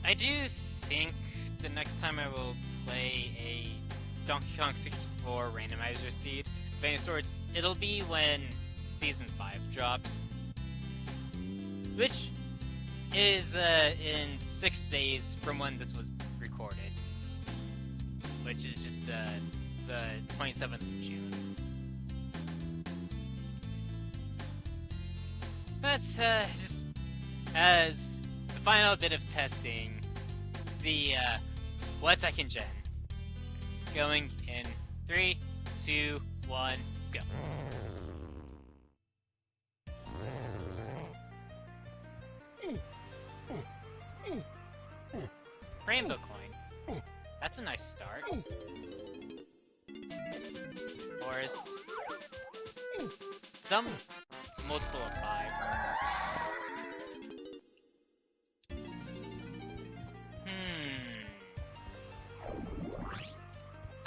I do think the next time I will play a Donkey Kong 64 Randomizer seed of any sorts, it'll be when Season 5 drops. Which is in 6 days from when this was recorded. Which is just the 27th of June. But just as the final bit of testing, see what I can gen. Going in 3, 2, 1, go. Rainbow coin. That's a nice start. Forest. Some multiple of 5.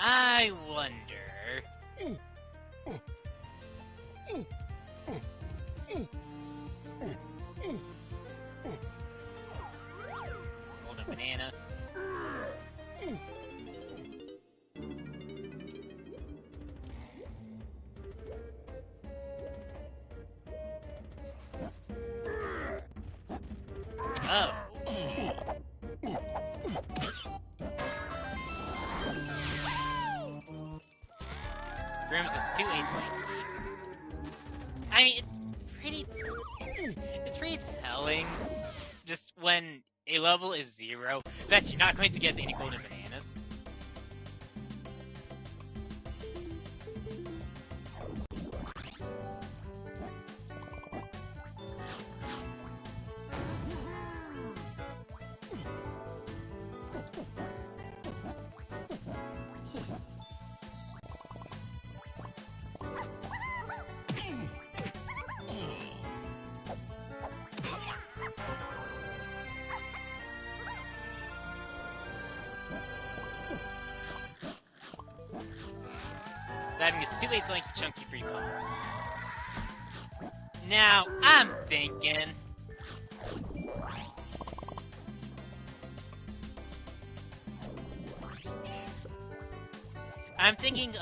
I wonder... Hold a banana. Oh. Grims is too easily. I mean, it's pretty telling, just when a level is 0, that you're not going to get any golden bananas. That means 2 8 lanky chunky free cars. Now, I'm thinking...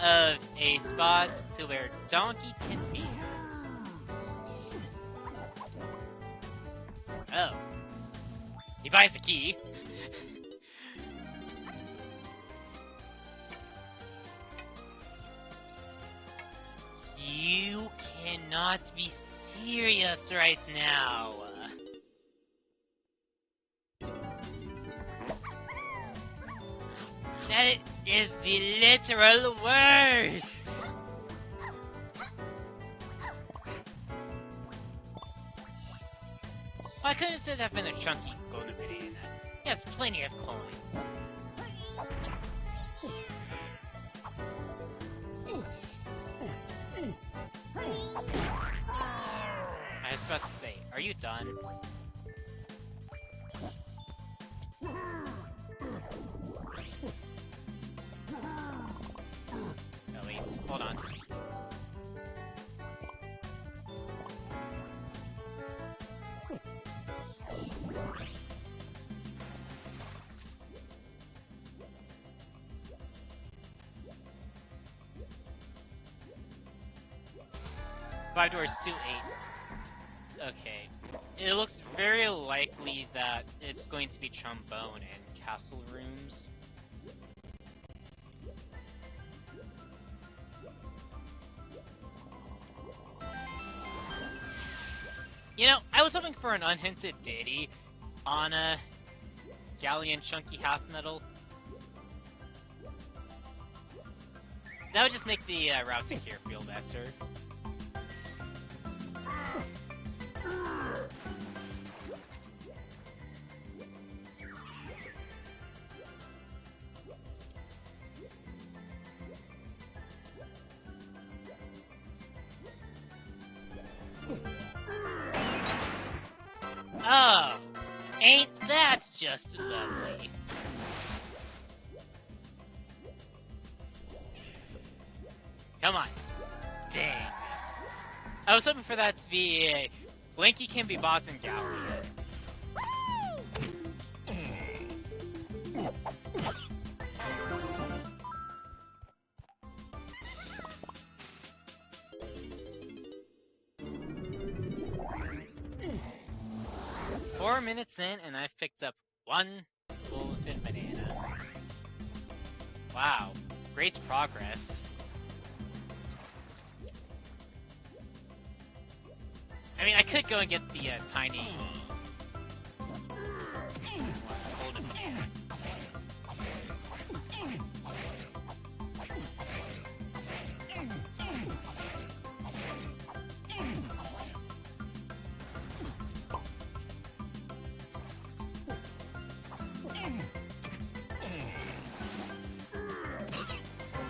of a spot to where Donkey can be at. Oh. He buys a key. You cannot be serious right now. That is the literal worst. Why couldn't it have been a chunky golden banana? He has plenty of coins. I was about to say, are you done? No, wait, hold on. Five doors to 8. Okay. It looks very likely that it's going to be trombone and castle rooms. You know, I was hoping for an unhinted Diddy on a Galleon Chunky Half Metal. That would just make the routing here feel better. Oh, ain't that just lovely? Come on. Dang. I was hoping for that to be a Blinky can be bots in Gallery. Four minutes in, and I've picked up one golden banana. Wow, great progress. I mean, I could go and get the tiny golden banana.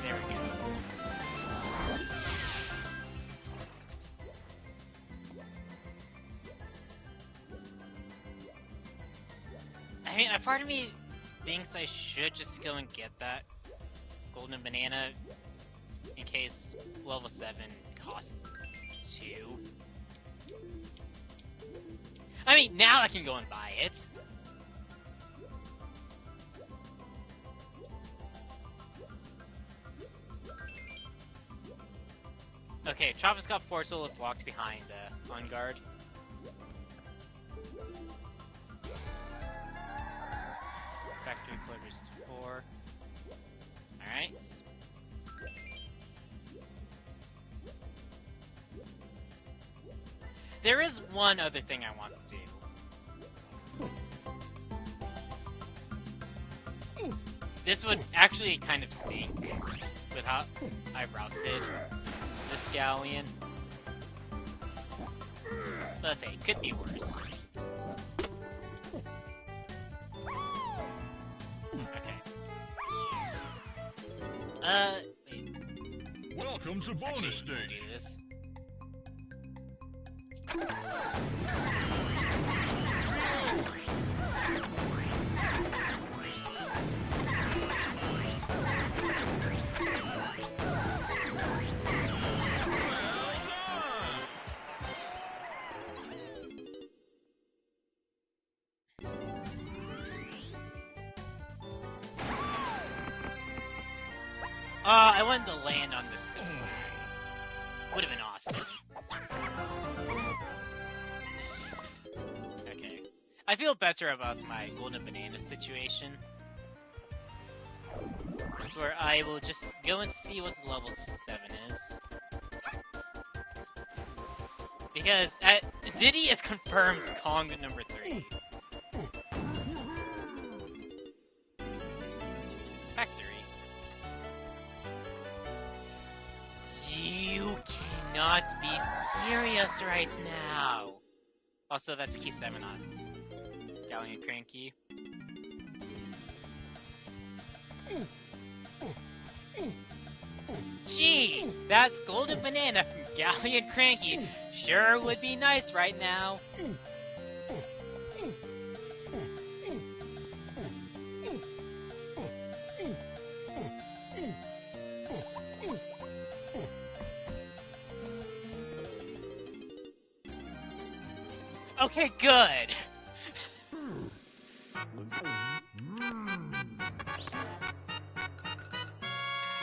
There we go. I mean, a part of me thinks I should just go and get that golden banana in case level 7 costs 2. I mean, now I can go and buy it. Okay, Tropiscop Portal is locked behind on guard. Factory quarters 4. Alright. There is one other thing I want to do. This would actually kind of stink with how I've routed this galleon. So let's say it could be worse. Okay. Wait. Welcome to bonus stage. Do this. I wanted to land on this because would have been awesome. Okay. I feel better about my golden banana situation. Where I will just go and see what level 7 is. Because Diddy is confirmed Kong number 3. Factory. You cannot be serious right now! Also, that's key 7 on Galleon Cranky. Gee, that's golden banana from Galleon Cranky. Sure would be nice right now. Okay, good.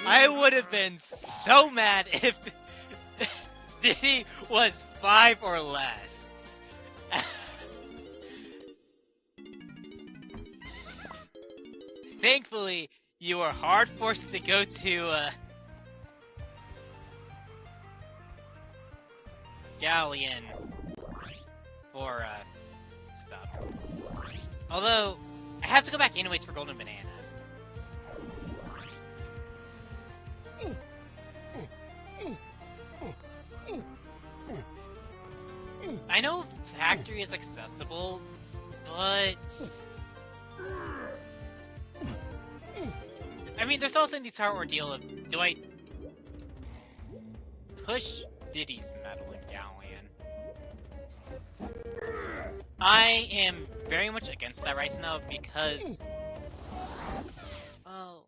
I would have been so mad if Diddy was 5 or less. Thankfully, you were hard forced to go to Galleon for stuff. Although, I have to go back anyways for golden bananas. I know factory is accessible, but I mean, there's also the entire ordeal of, do I push Diddy's medal in Galleon? I am very much against that right now because, well,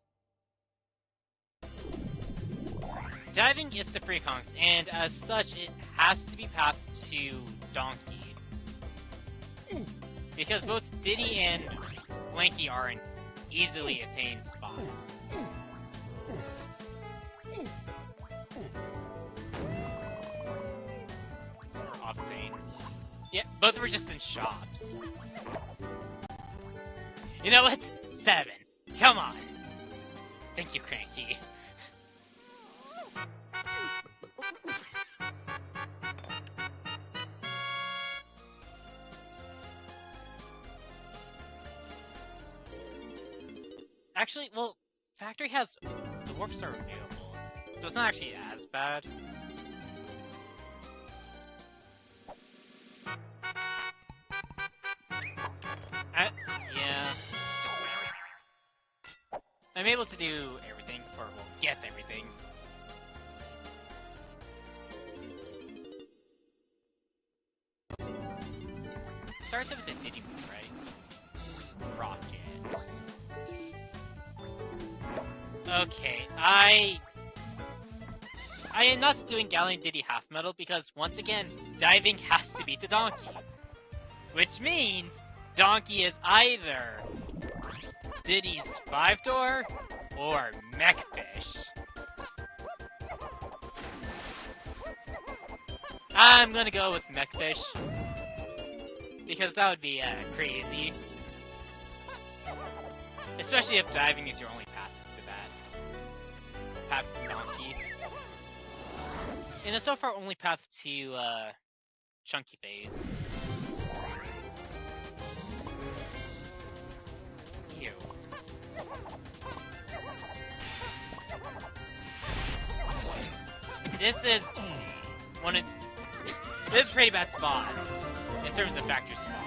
diving is the free Kongs, and as such, it has to be pathed to Donkey. Because both Diddy and Blanky are in easily attained spots. Or obtain. Yeah, both were just in shops. You know what? 7. Come on. Thank you, Cranky. Actually, well, Factory has... the warps are available, so it's not actually as bad. Yeah. I'm able to do everything, or, well, guess everything. Starts with a Diddy move, right? Rocket. Okay, I am not doing Galleon Diddy half metal because, once again, diving has to be to Donkey. Which means Donkey is either Diddy's 5-door or Mechfish. I'm gonna go with Mechfish because that would be crazy. Especially if diving is your only path to that. Path to Donkey. And it's so far only path to Chunky Phase. Ew. This is one of... this is a pretty bad spot in terms of factor spawns.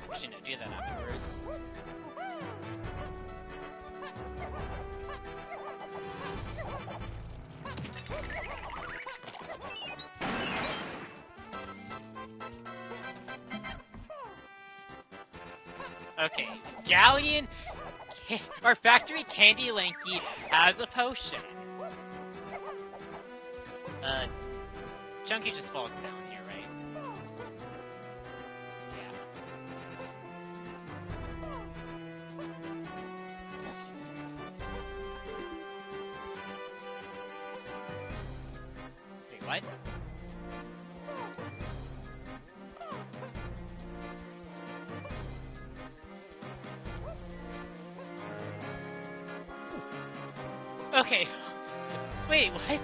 Actually, no, do that afterwards. Okay, Galleon or Factory Candy Lanky has a potion. Chunky just falls down here, right? Yeah. Wait, what? Okay. Wait, what?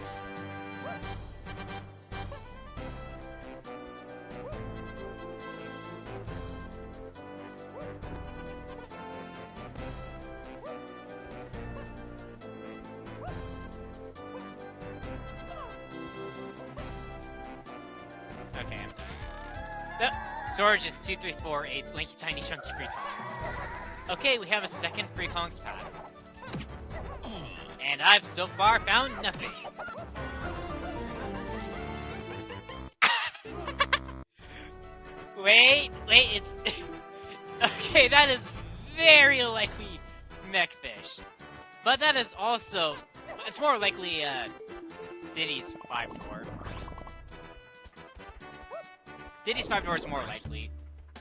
Okay, I'm done. Storage is 2, 3, 4, 8, Lanky Tiny Chunky Free Kongs. Okay, we have a second Free Kongs pack. And I've so far found nothing. wait, it's... okay, that is very likely Mechfish. But that is also... it's more likely, Diddy's 5-door. Diddy's 5-door is more likely.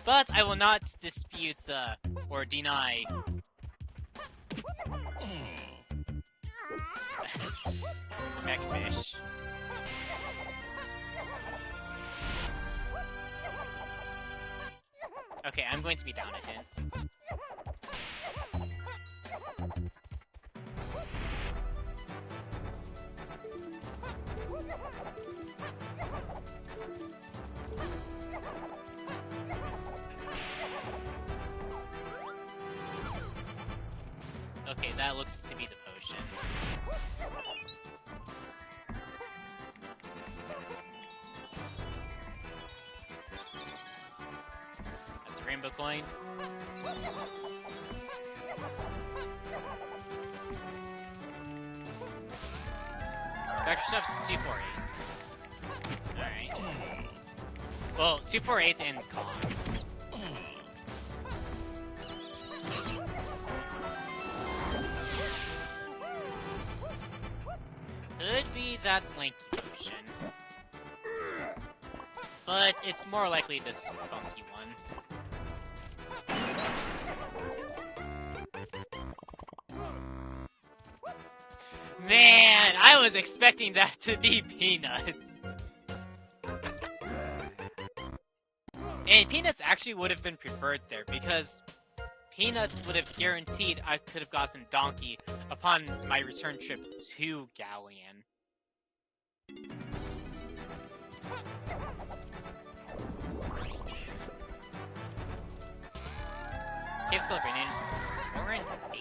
But I will not dispute, or deny... Mechfish. Okay, I'm going to be down a hint. Okay, that looks to be the potion. That's a rainbow coin. Vector Stuff's 2, 4, 8. Alright. Well, 248 and cons. Could be that's Lanky Potion. But it's more likely this funky one. Man, I was expecting that to be Peanuts. And Peanuts actually would have been preferred there, because Peanuts would have guaranteed I could have gotten Donkey upon my return trip to Galleon. Cave Skull Grenades is 4 and 8.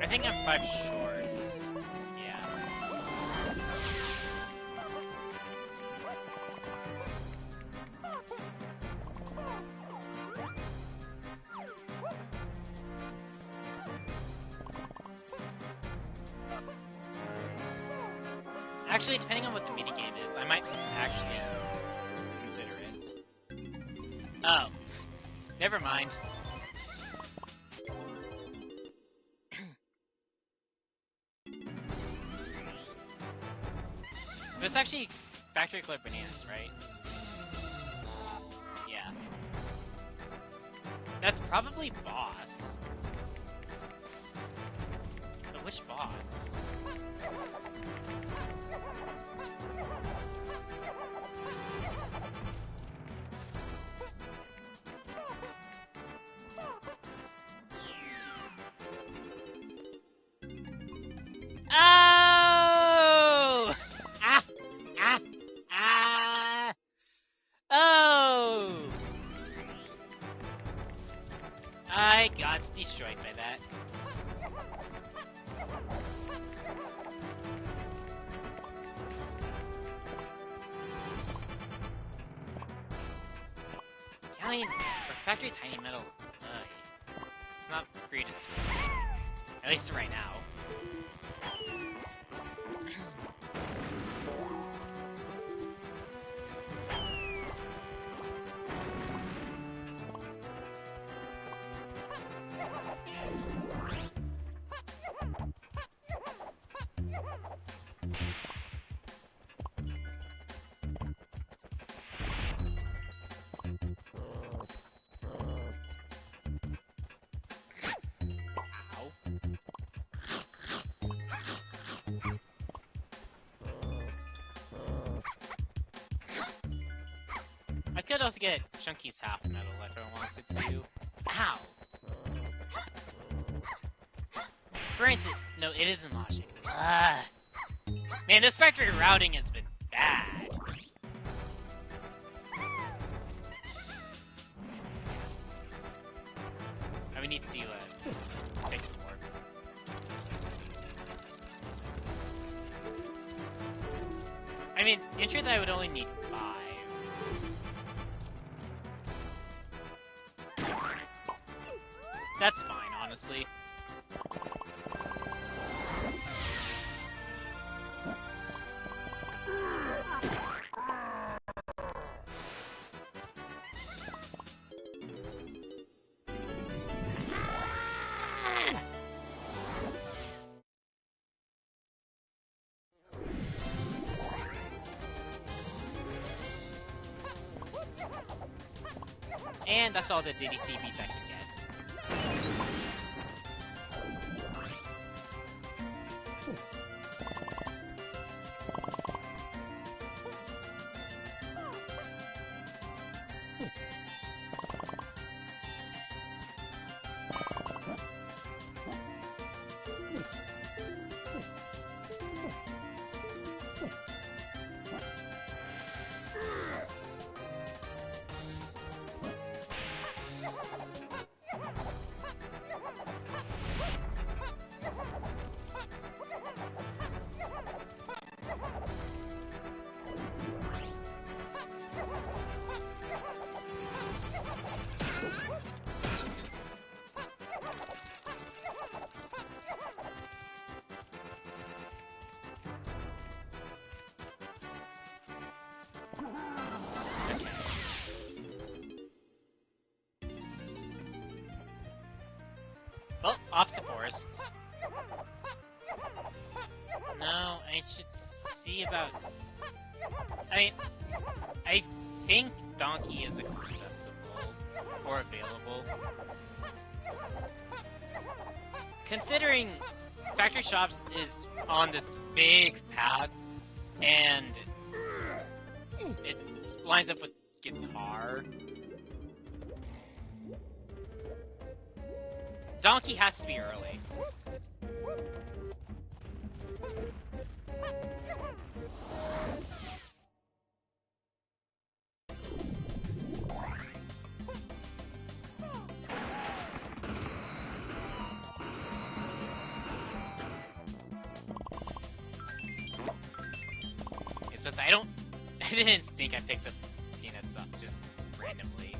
I think I'm 5 short. Yeah. Actually, depending on what the minigame is, I might actually consider it. Oh. Never mind. But it's actually Factory Club Bananas, right? Yeah. That's probably boss. But which boss? Oh! Ah! Ah! Ah! Oh! I got destroyed by that. Galleon, or Factory Tiny Metal, it's not the greatest tool. At least right now. I could also get Chunky's half metal if I wanted to. Ow! For instance, no, it isn't logic. Man, this factory routing has been bad. We need to take the warp. I mean, in truth, I would only need 5. That's fine, honestly. And that's all the DDC beats I can get. Well, off to forest. No, I should see about... I mean, I think Donkey is accessible or available. Considering Factory Shops is on this big path, and it lines up with Guitar, Donkey has to be early. It's just I didn't think I picked up peanuts up just randomly.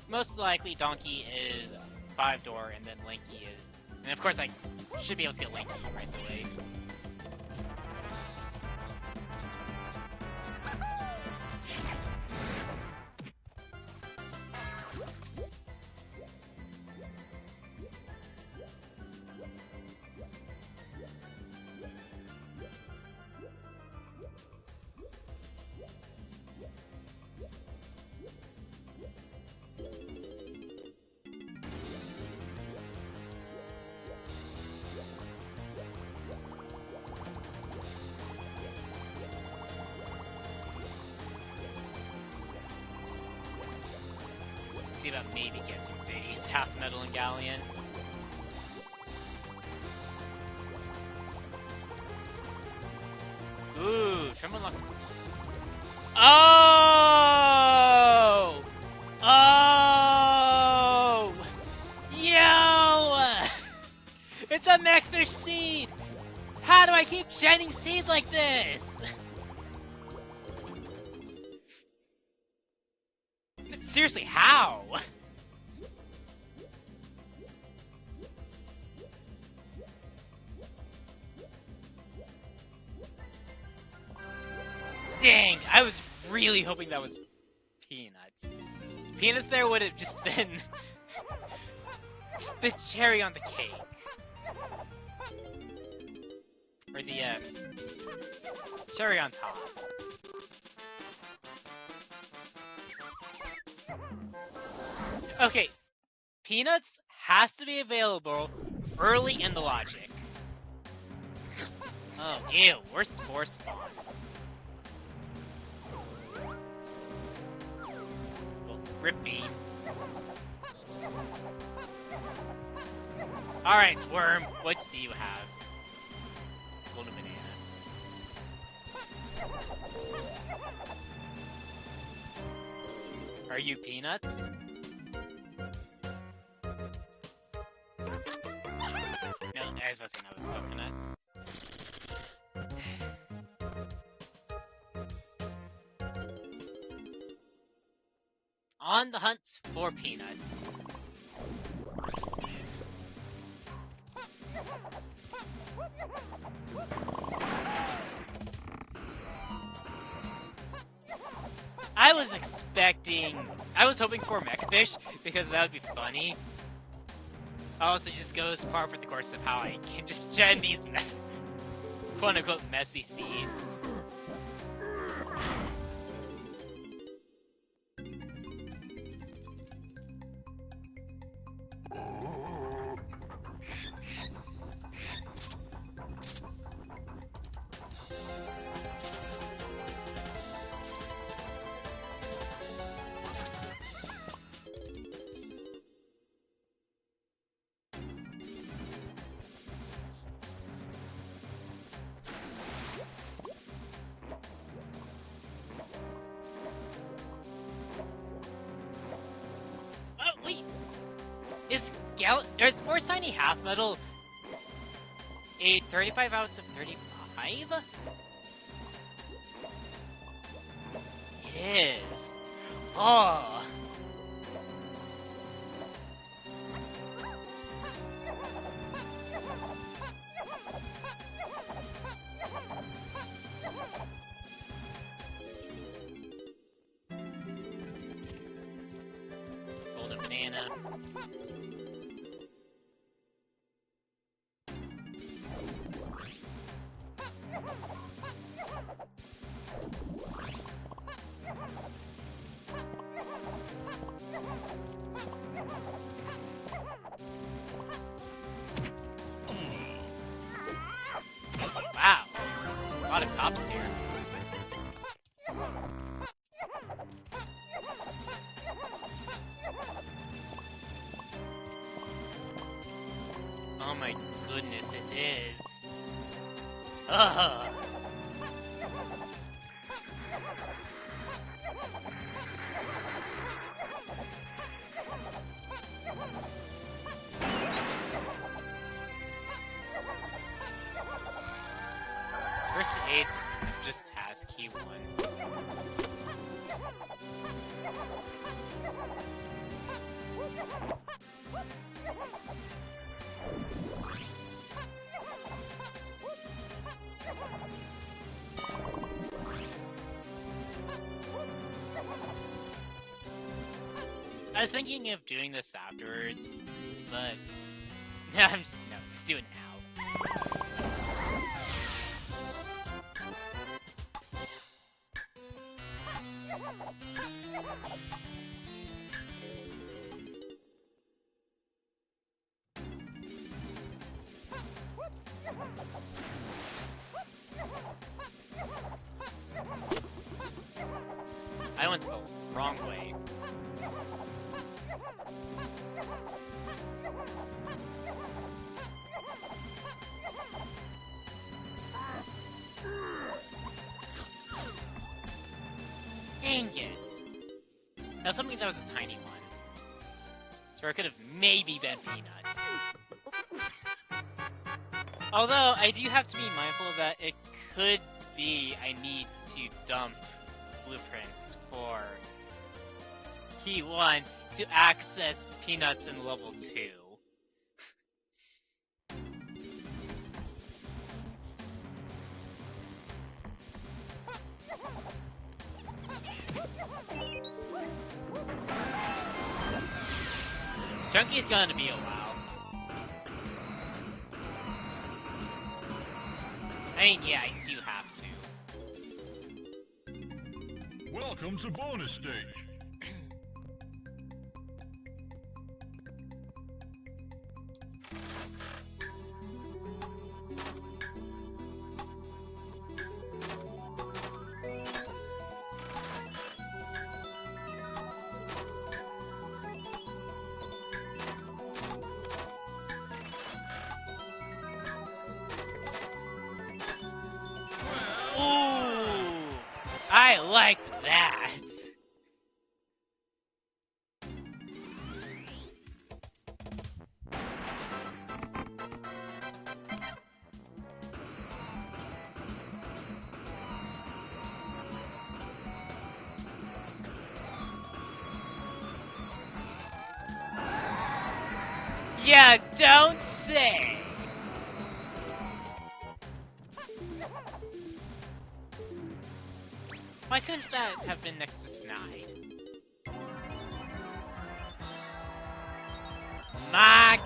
Most likely Donkey is 5-door and then Linky is... And of course I should be able to get Linky right away. See about maybe getting Days, Half Metal, and Galleon. Ooh, Tremble looks... Oh! Oh! Yo! It's a Mechfish seed! How do I keep genning seeds like this? Seriously, how? Dang, I was really hoping that was Peanuts. Peanuts there would have just been just the cherry on the cake. Or the cherry on top. Okay, Peanuts has to be available early in the logic. Oh, ew, worst force spawn. Well, Rippy. Alright, Worm, what do you have? Golden banana. Are you Peanuts? No, I was about to say no, it's coconuts. On the hunt for Peanuts. I was hoping for Mechfish, because that would be funny. I also just goes par for the course of how I can just gen these quote-unquote messy seeds. Is Force Tiny Half Metal a 35 out of 35? It is. Oh. Golden banana. Wow, a lot of cops here. Oh my goodness, it is. Ugh. First aid, just task, he won. I was thinking of doing this afterwards, but just do it now. I went the wrong way. Dang it! That's something that was a tiny one. So it could have maybe been peanuts. Although, I do have to be mindful that it could be I need to dump blueprints for Key 1 to access peanuts in level 2. Chunky's gonna be a while. I mean, yeah, I do have to. Welcome to bonus stage. I liked that! Yeah, don't say! Why couldn't that have been next to Snide? My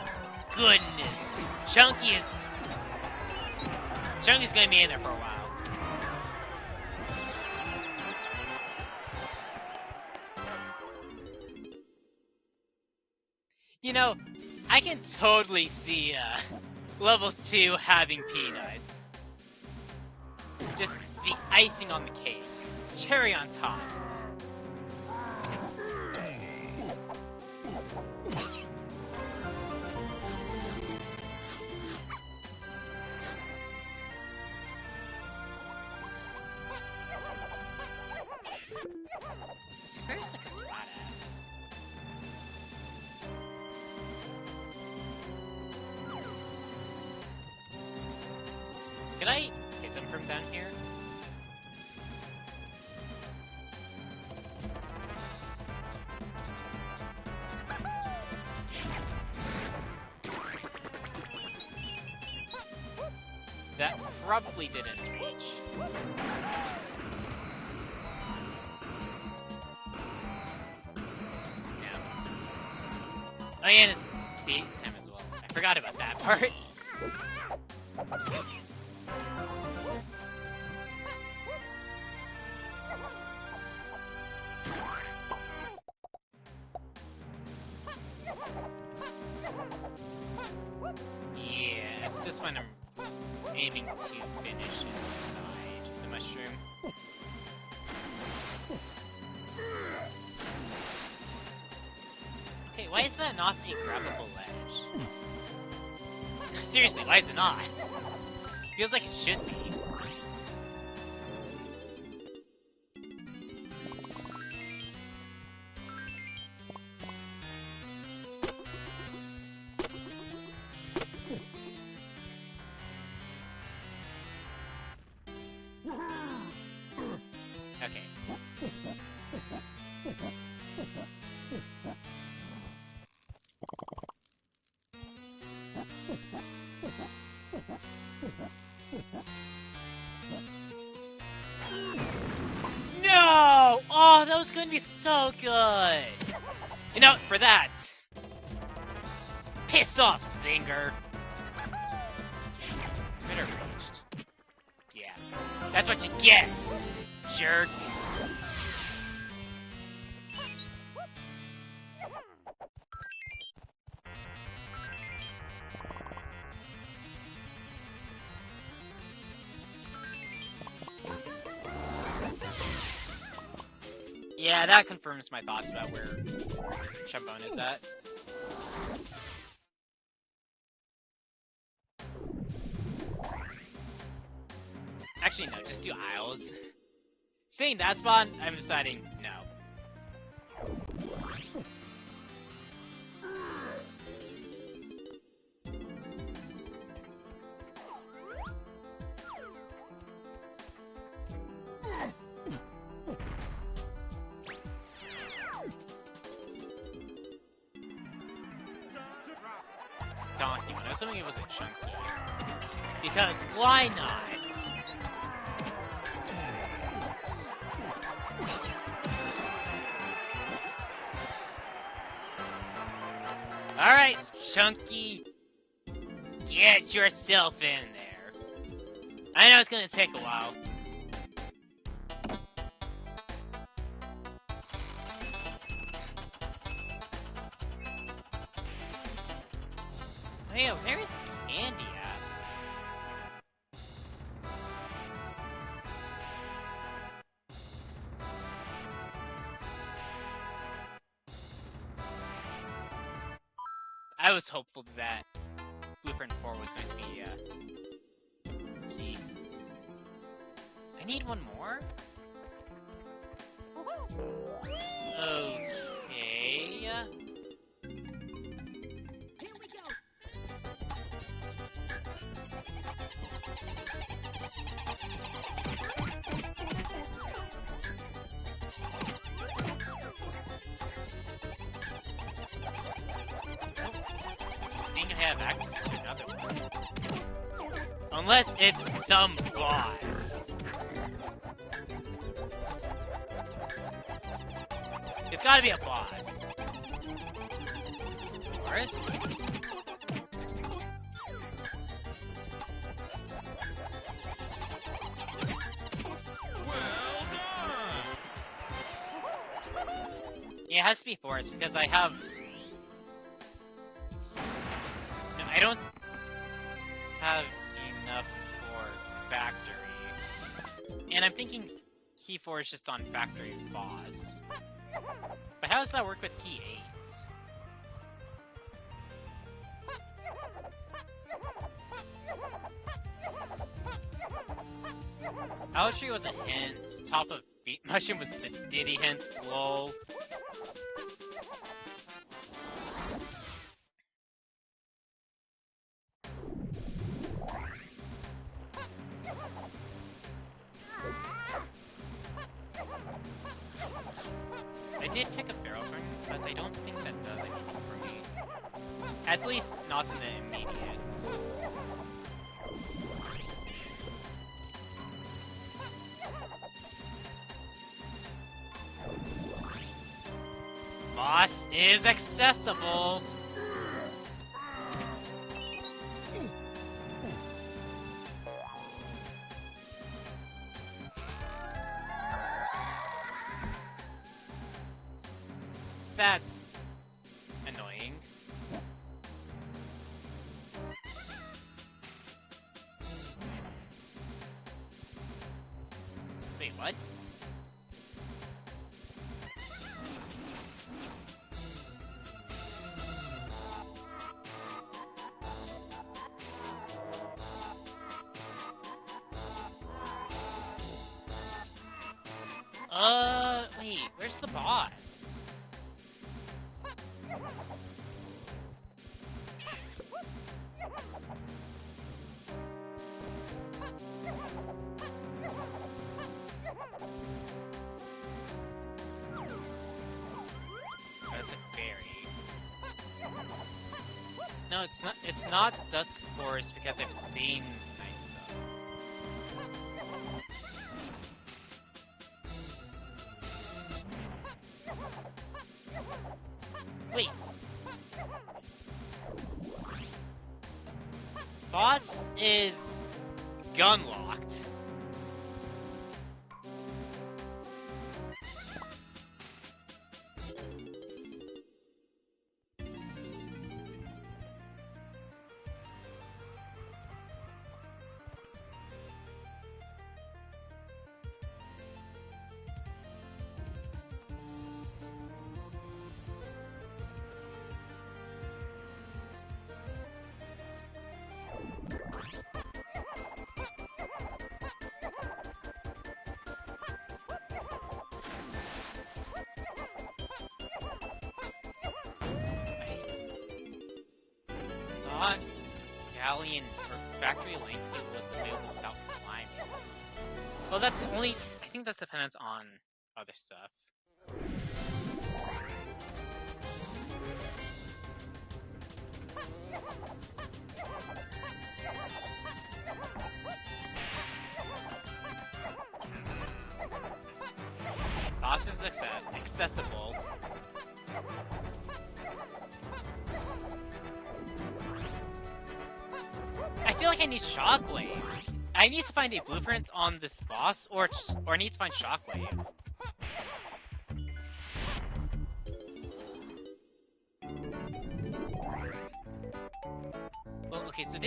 goodness! Chunky's gonna be in there for a while. You know, I can totally see level 2 having peanuts. Just the icing on the cake. Cherry on top. Where's like a spot at? Could I hit him from down here? that probably didn't reach. Yeah. Oh yeah, and it's daytime as well. I forgot about that part. Yeah, it's this one I'm aiming to finish inside the mushroom. Okay, why is that not a grabbable ledge? Seriously, why is it not? Feels like it should be. Okay. No! Oh, that was going to be so good! You know, for that, piss off, Zinger! Critter reached. Yeah, that's what you get, jerk! Yeah, that confirms my thoughts about where Chambon is at. Actually, no, just do Isles. Seeing that spawn, I'm deciding no. Donkey one. I was hoping it was a chunky. Because why not? Alright, Chunky. Get yourself in there. I know it's gonna take a while. Hey, where is Candy at? I was hopeful that Blueprint 4 was going to be, key. I need one more? Okay. I think I have access to another one. Unless it's some boss. It's gotta be a boss. Forest? Yeah, it has to be forest because I have... No, I don't have enough for factory. And I'm thinking key 4 is just on factory boss. But how does that work with key 8? Owl Tree was a hint. Top of Beat Mushroom was the Diddy hint. Lol. I did pick a barrel turn, but I don't think that does anything for me. At least not in the immediate. boss is accessible. That's annoying. Wait, what? Wait, where's the boss? That's a fairy. No, it's not. It's not Dusk Forest because I've seen Night Stuff. Wait. Boss is gun locked. Galleon or Factory Link was available without climbing. Well, that's only. I think that's dependent on other stuff. Boss is accessible. I feel like I need Shockwave. I need to find a blueprint on this boss, or I need to find Shockwave. Well, okay, so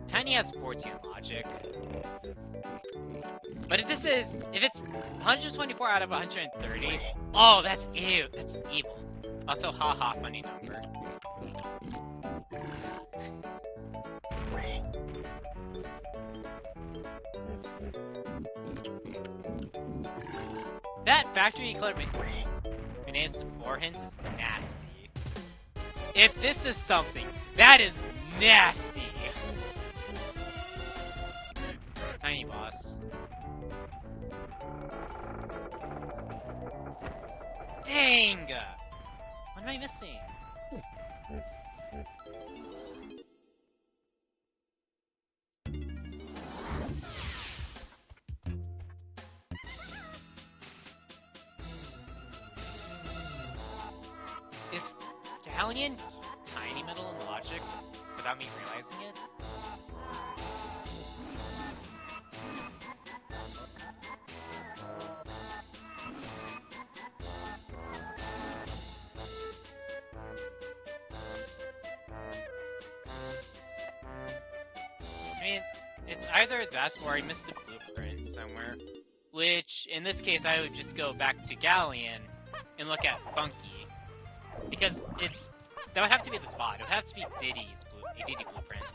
Tiny has 14 logic. But if it's 124 out of 130, oh, that's evil. Also, haha, funny number. That factory color Menace for hints is nasty. If this is something, that is nasty. Tiny boss. Dang! What am I missing? Is Galleon tiny metal and logic without me realizing it? I mean, it's either that or I missed a blueprint somewhere. Which, in this case, I would just go back to Galleon and look at Funky. Because that would have to be the spot. It would have to be Diddy blueprints.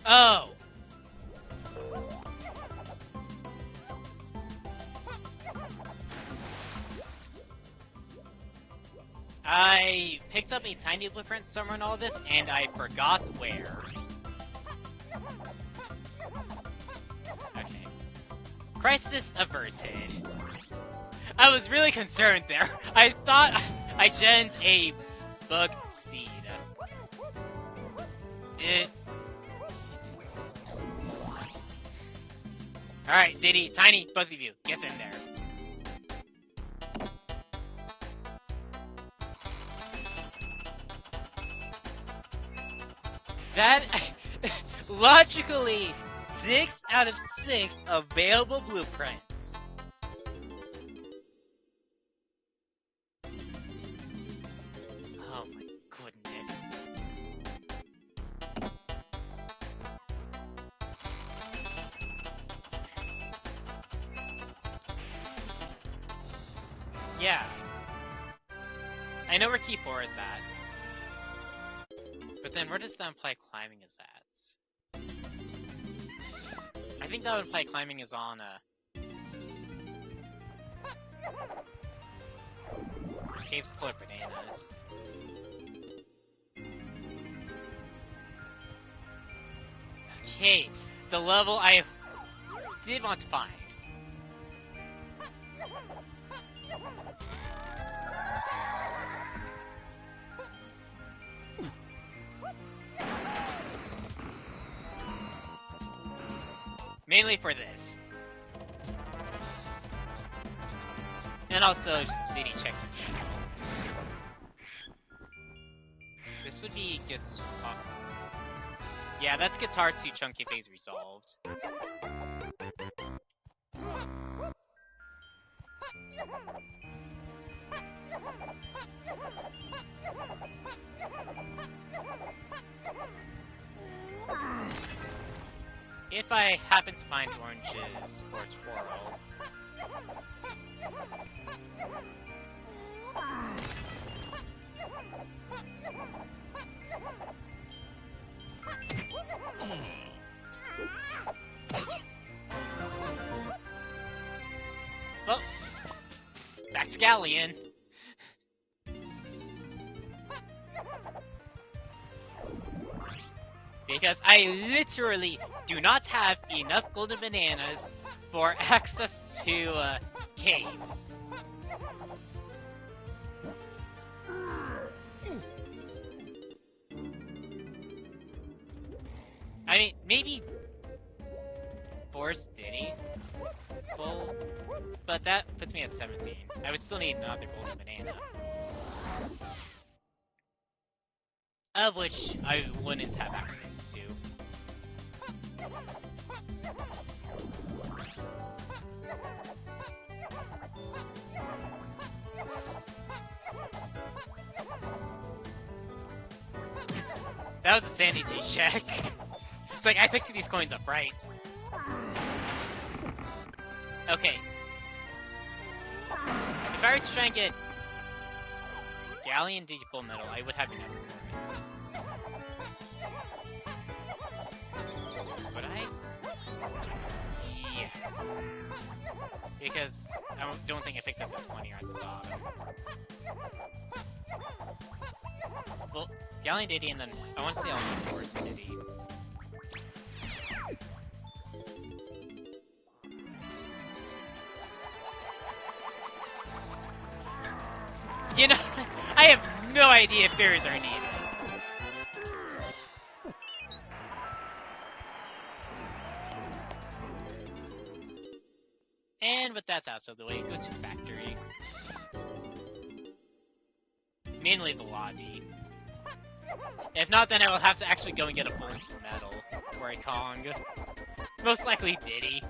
Oh! I picked up a tiny blueprint somewhere in all this, and I forgot where. Okay. Crisis averted. I was really concerned there. I thought I gened a bugged seed. Alright, Diddy, Tiny, both of you, get in there. That, logically, 6 out of 6 available blueprints. Oh my goodness. Yeah. I know where Key 4 is at. But then where does that imply climbing is at? I think that would imply climbing is on Caves Clip Bananas. Okay, the level I did want to find. Mainly for this. And also just Diddy checks in general. This would be guitar. Yeah, that's guitar 2 chunky phase resolved. If I happen to find oranges or twirl. Oh! Back to Galleon! Because I literally do not have enough golden bananas for access to caves. I mean, maybe force Diddy full, but that puts me at 17. I would still need another golden banana. Of which I wouldn't have access to. That was a sanity check. It's like, I picked these coins up, right? Okay. If I were to try and get Galleon Full Metal, I would have enough performance. Would I? Yes. Because I don't think I picked up the 20 at the bottom. Well, Galleon Diddy, and then I want to see also Force Diddy. You know, I have no idea if berries are needed. And with that's out of the way, go to factory. Mainly the lobby. If not, then I will have to actually go and get a full metal for a Kong. Most likely Diddy.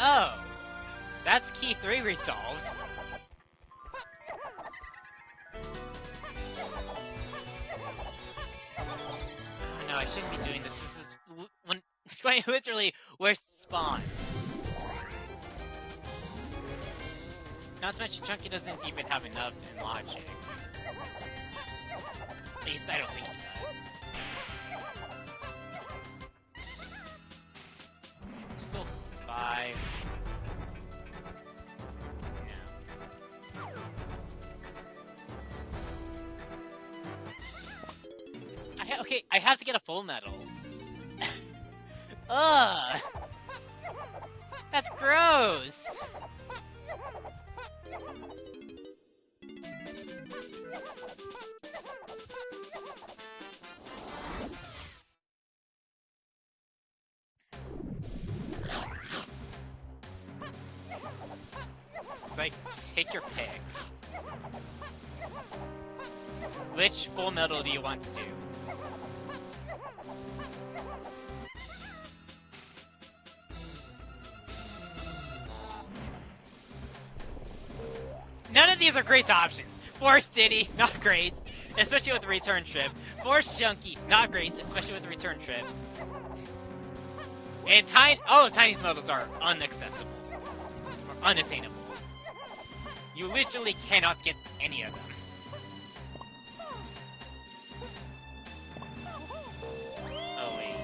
Oh, that's key 3 resolved. Oh, no, I shouldn't be doing this. This is quite literally worst spawn. Not to mention, Chunky doesn't even have enough in logic. At least I don't think he does. Still 5. Okay, I have to get a full medal. Ugh! That's gross! It's like, take your pick. Which full medal do you want to do? None of these are great options. Force Diddy, not great, especially with the return trip. Force Chunky, not great, especially with the return trip. And all of Tiny's medals are inaccessible. Or unattainable. You literally cannot get any of them. Oh, wait.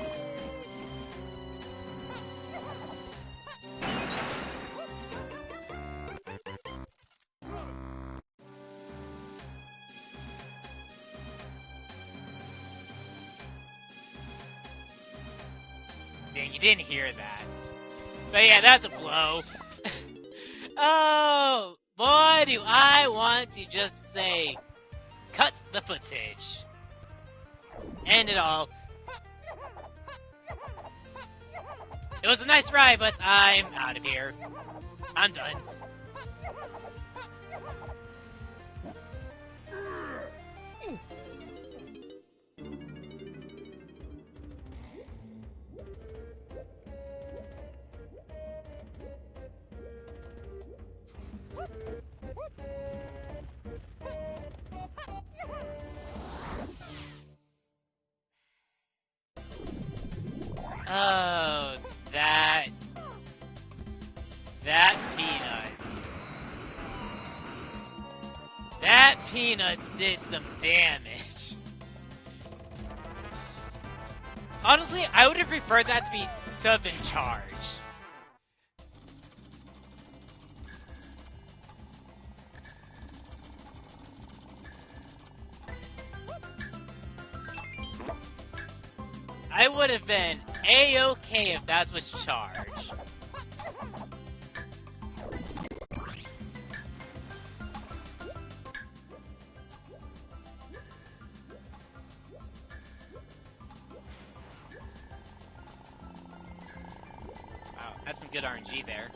Dang, you didn't hear that. But yeah, that's a blow. Oh, boy, do I want to just say, cut the footage. End it all. It was a nice ride, but I'm out of here. I'm done. Oh, that Peanuts. That Peanuts did some damage. Honestly, I would have preferred that to have been charged. I would have been A-okay if that was charged. Wow, that's some good RNG there.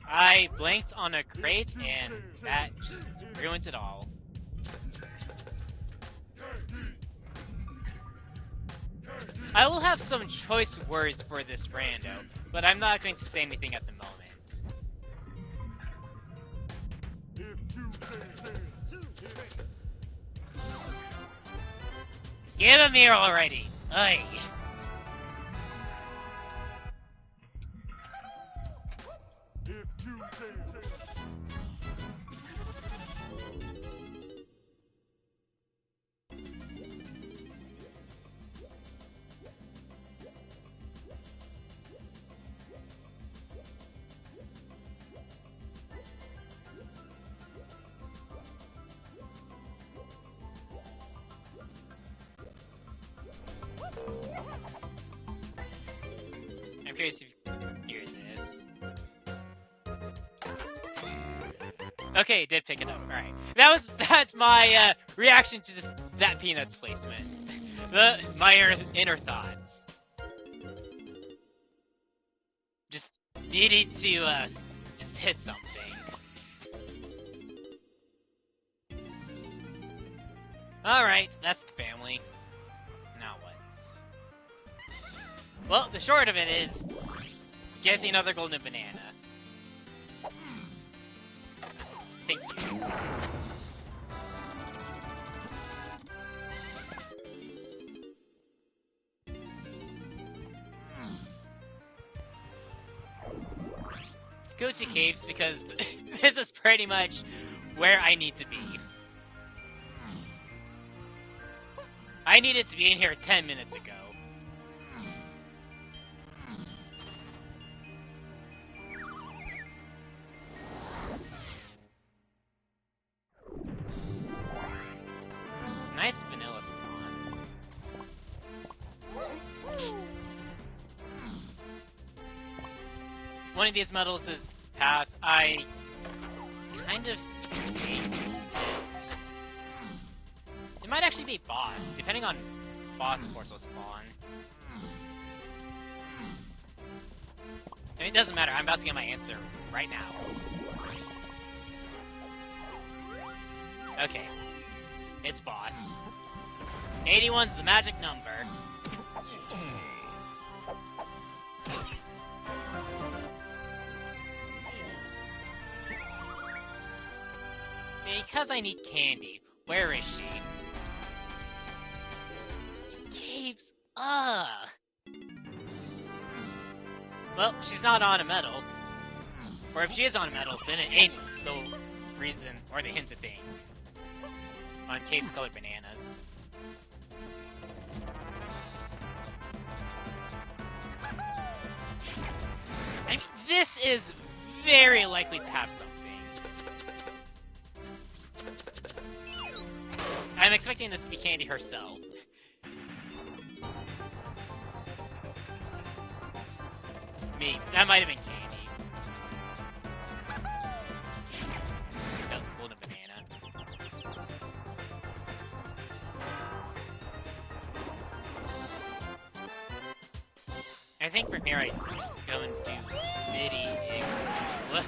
I blanked on a crate, and that just ruins it all. I will have some choice words for this rando, but I'm not going to say anything at the moment. Give him here already! Ugh. I'm curious if you hear this. Okay, did pick it up. Alright. That's my reaction to that Peanuts placement. My inner thoughts. Just needed to just hit something. Alright, that's the family. Now what? Well, the short of it is getting another golden banana. Thank you. go to caves because this is pretty much where I need to be. I needed to be in here 10 minutes ago. Nice vanilla spawn. One of these medals is path. I kind of think it might actually be boss, depending on boss, of course, will spawn. I mean, it doesn't matter. I'm about to get my answer right now. Okay. It's boss. 81's the magic number. Because I need candy. Where is she? Caves. Well, she's not on a medal. Or if she is on a medal, then it ain't the reason or the hint of thing. On caves colored bananas. I mean, this is very likely to have something. I'm expecting this to be Candy herself. Me. That might have been Candy. No, golden banana. I think from here I go and do Diddy. What?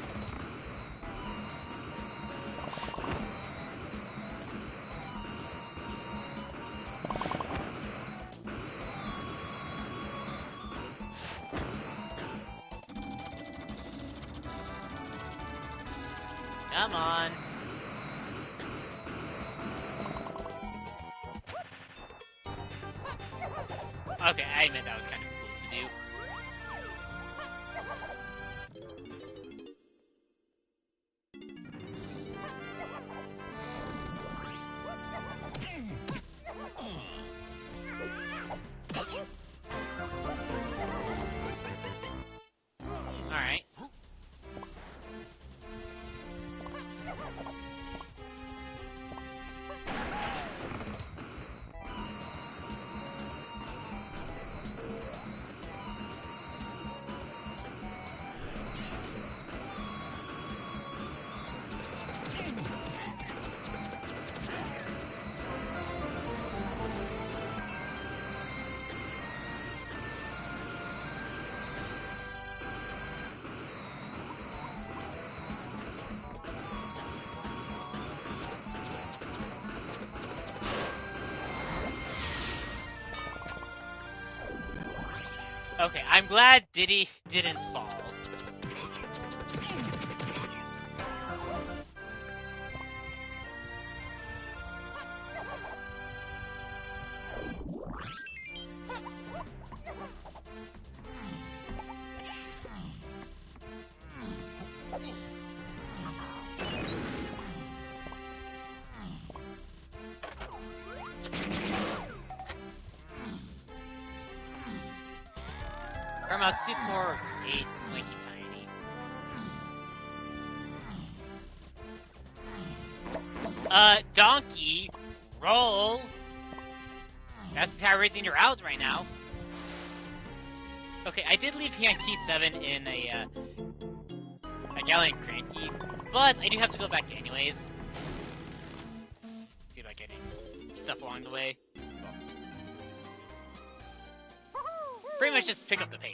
Come on. Okay, I admit that was kind of cool to do. Alright. Okay, I'm glad Diddy didn't fall. Mouse 2, 4, 8, Blinky Tiny. Donkey, roll. That's the entire reason you're out right now. Okay, I did leave Yankee 7 in a Gallant Cranky, but I do have to go back anyways. See if I get any stuff along the way. Pretty much just pick up the pace.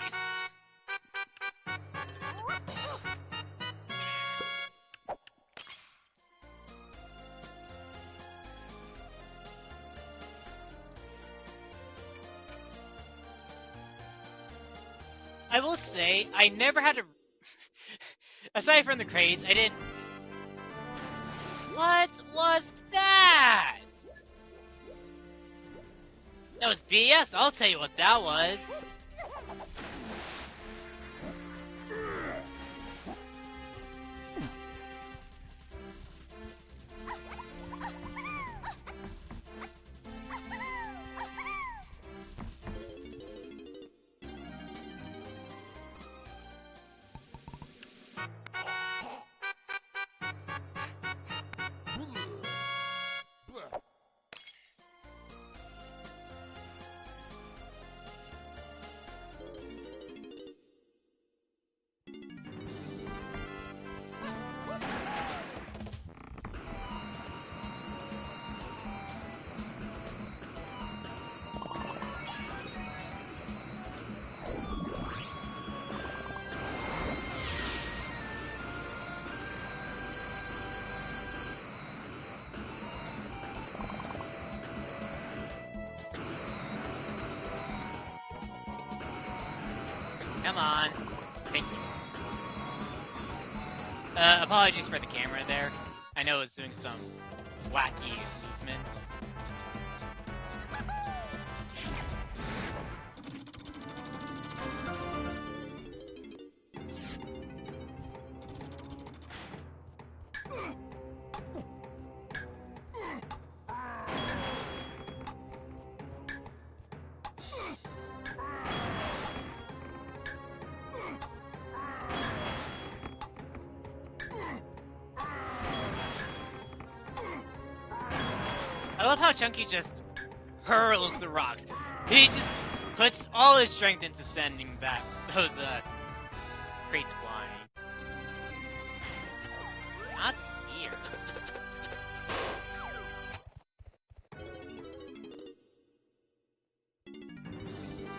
I will say, I never had to... Aside from the crates, I didn't... What was that? That was BS, I'll tell you what that was. Come on. Thank you. Apologies for the camera there. I know it's doing some wacky movements. I love how Chunky just hurls the rocks. He just puts all his strength into sending back those crates flying. Not here.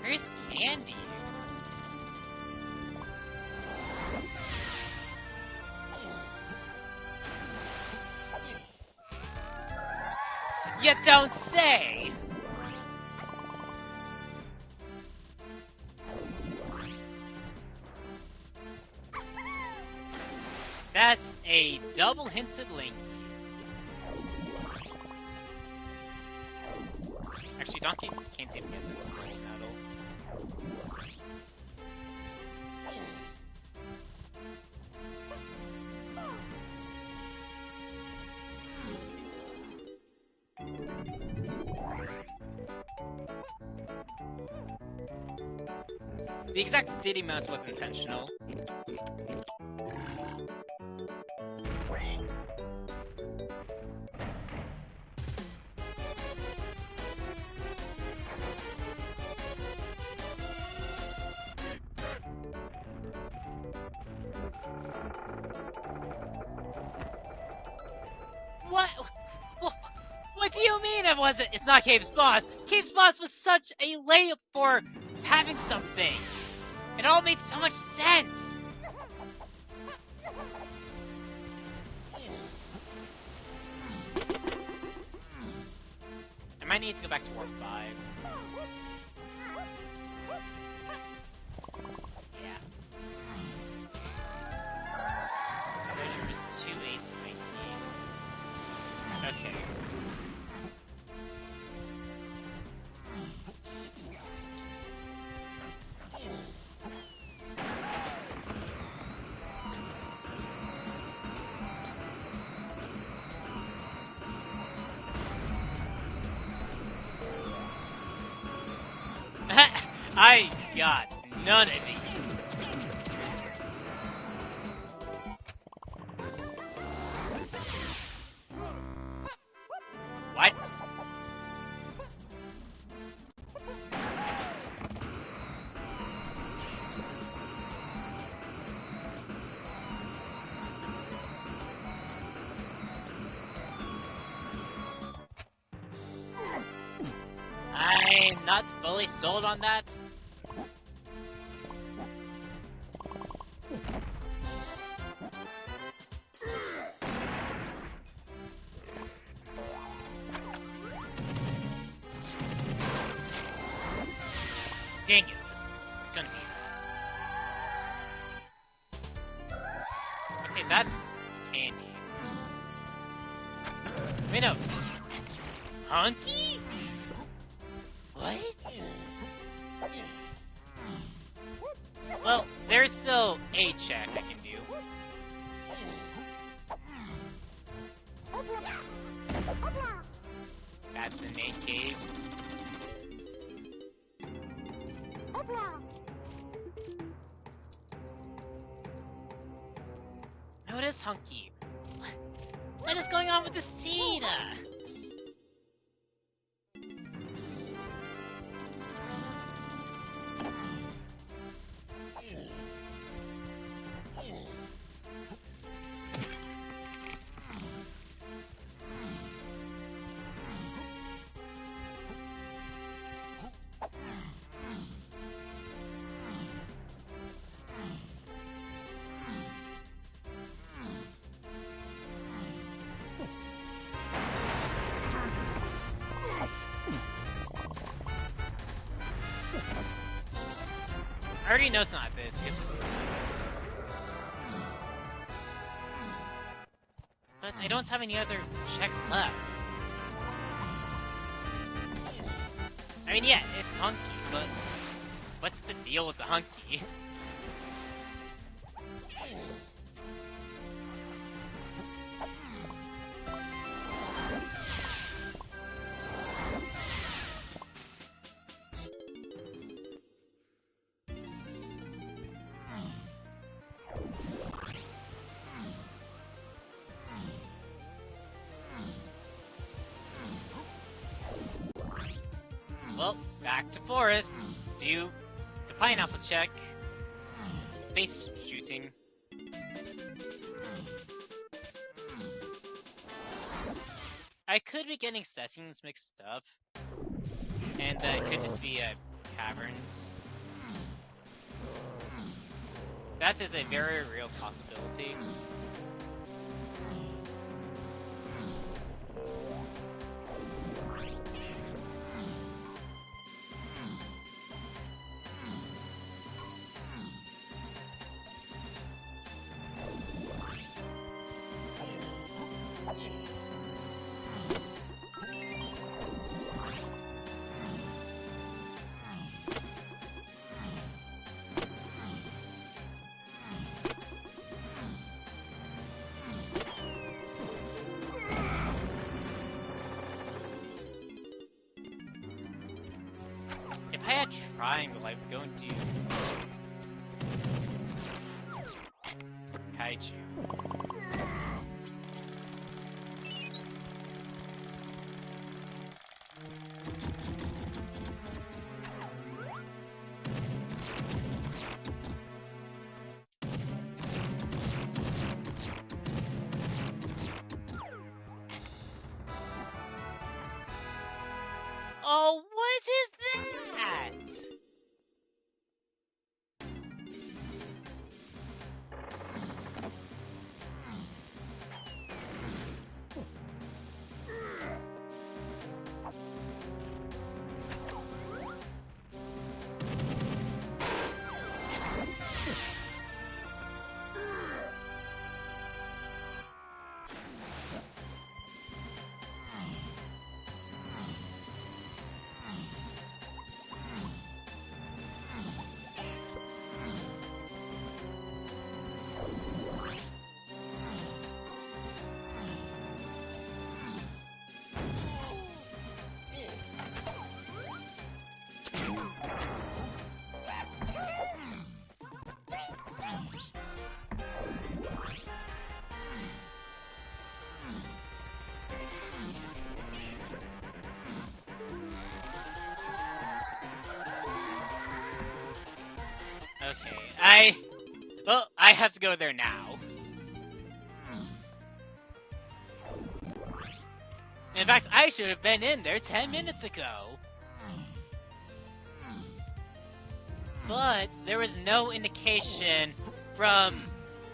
Where's Candy? You don't say! That's a double-hinted Linky. Actually, Donkey can't even get this gold medal. The exact steady mounts was intentional. What? What do you mean it wasn't? It's not Cave's boss. Cave's boss was such a layup for having something. It all made so much sense. I might need to go back to Warp 5. Yeah. Treasures 2-8 Okay. I got none of these. What? I'm not fully sold on that. Dang it, it's gonna be that. Okay, that's Candy. Wait, no. Hunky? What? Well, there's still a check I can do. That's in main caves. No, it is Hunky. What is going on with the seed? I already know it's not this because it's but I don't have any other checks left. I mean, yeah, it's hunky, but what's the deal with the hunky? Well, back to forest. Do the pineapple check. Base shooting. I could be getting settings mixed up. And it could just be caverns. That is a very real possibility. If I had triangle, I would go and do kaiju. Oh, what is that? Okay, well, I have to go there now. In fact, I should have been in there 10 minutes ago. But there was no indication from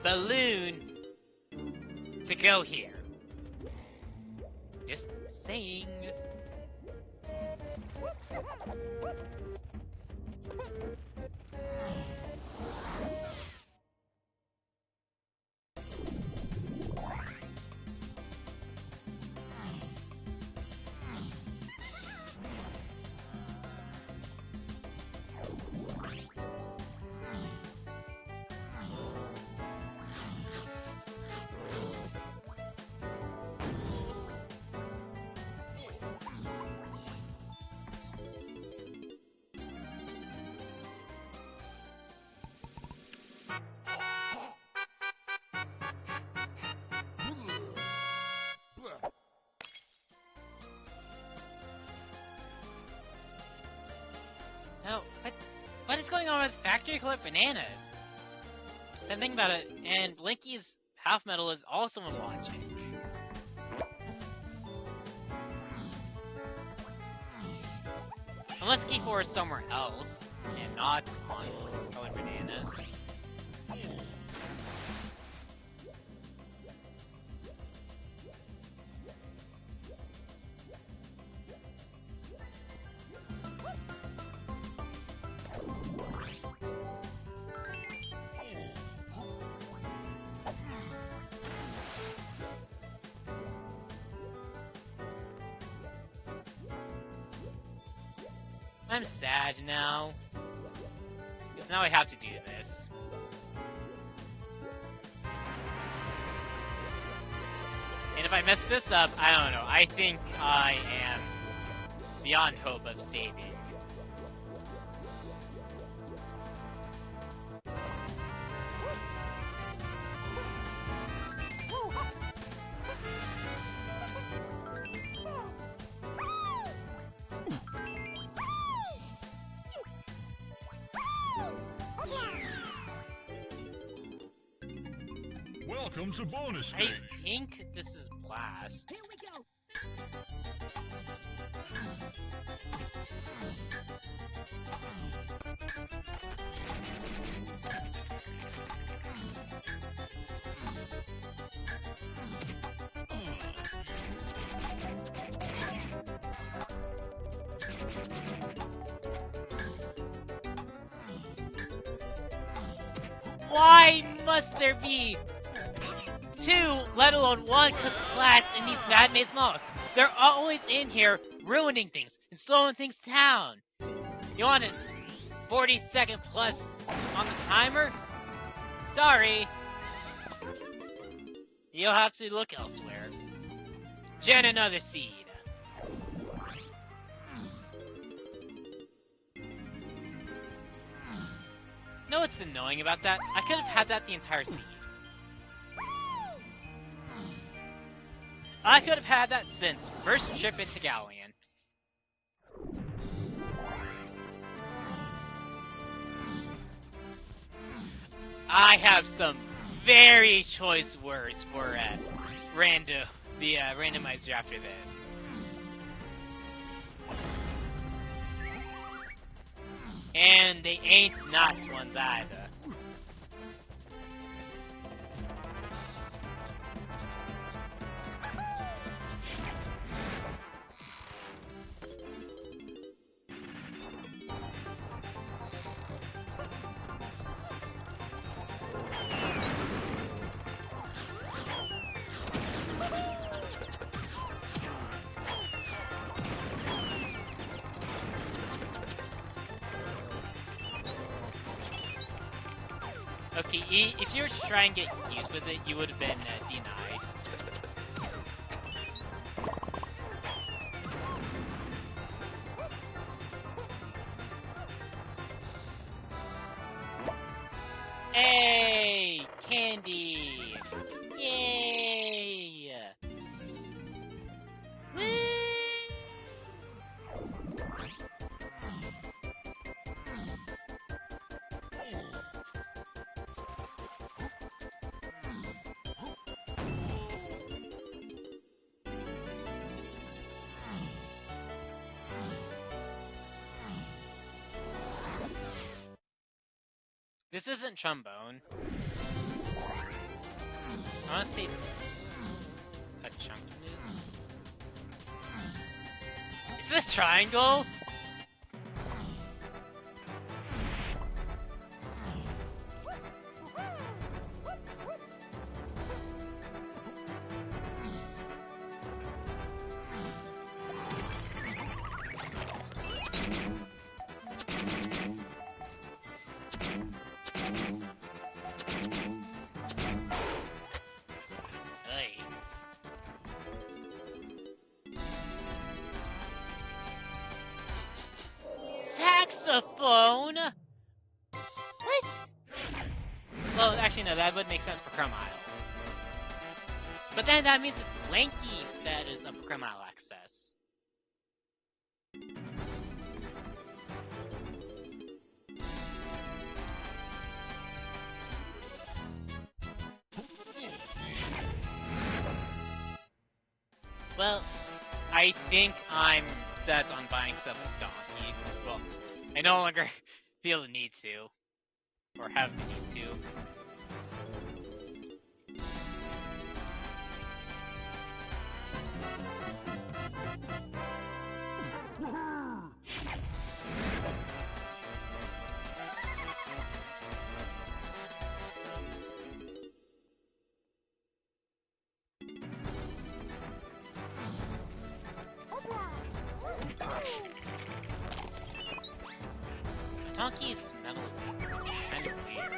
Balloon to go here. Just saying. No, what is going on with Factory Collect Bananas? Something about it, and Blinky's Half Metal is also in watching. Unless Key4 is somewhere else, and not on Colored Bananas. I'm sad now. Because now I have to do this. And if I mess this up, I don't know. I think I am beyond hope of saving. Welcome to bonus stage. I think this is Blast. Here we go. Why must there be two, let alone one, Flats in these Mad Maze malls? They're always in here ruining things and slowing things down. You want it 40-second plus on the timer? Sorry. You'll have to look elsewhere. Gen another seed. Know what's annoying about that? I could have had that the entire seed. I could have had that since first trip into Galleon. I have some very choice words for the randomizer after this. And they ain't nice ones either. Okay, if you were to try and get keys with it, you would have been denied. Hey! Candy! Yay! Whee! This isn't trombone. I want to say it's a chunky move. Is this triangle? Saxophone? What? Well, actually, no, that would make sense for Chrome Isle. But then that means it's Lanky that is up for Chrome Isle access. Well, I think I'm set on buying stuff with Donkey. Well, I no longer feel the need to. Or have the need to. Donkey's metal is kind of weird.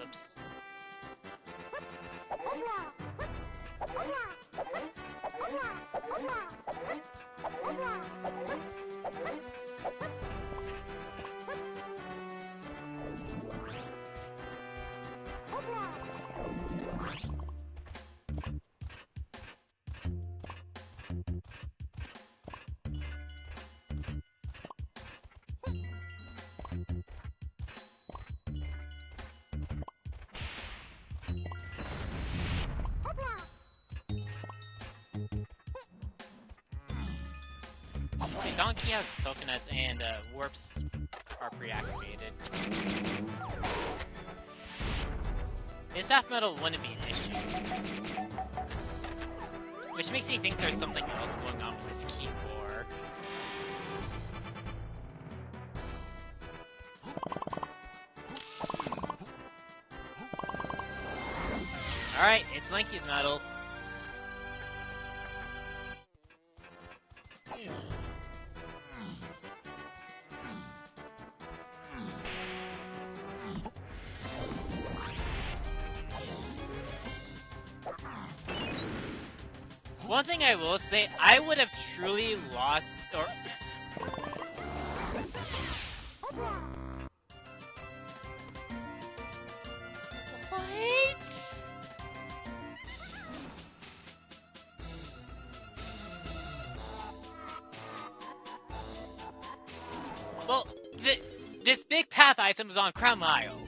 Oops. See, Donkey has coconuts and warps are pre-activated. His half metal wouldn't be an issue. Which makes me think there's something else going on with his keyboard. Alright, it's Lanky's metal. One thing I will say, I would have truly lost, or... What? Well, this big path item is on Crown Mile.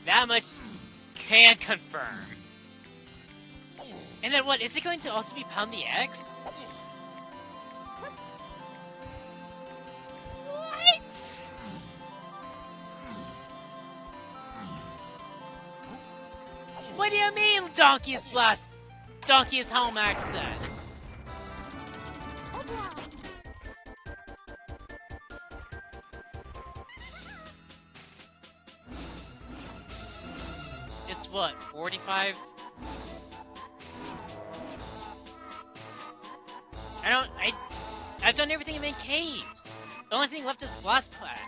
That much can confirm. And then what, is it going to also be Pound the X? What? What do you mean Donkey is blast? Donkey is home access. It's what, 45? I've done everything in the caves. The only thing left is blast pad.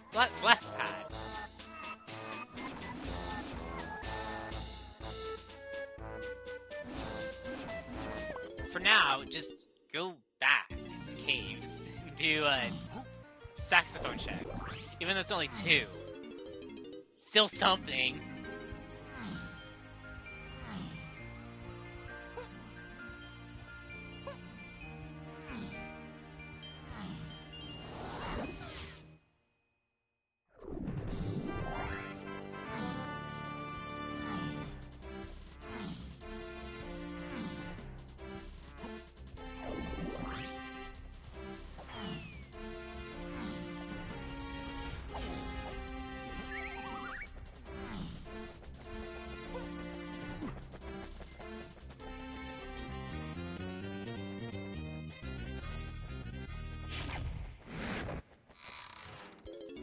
For now, just go back to caves. Do saxophone checks. Even though it's only 2. Still something.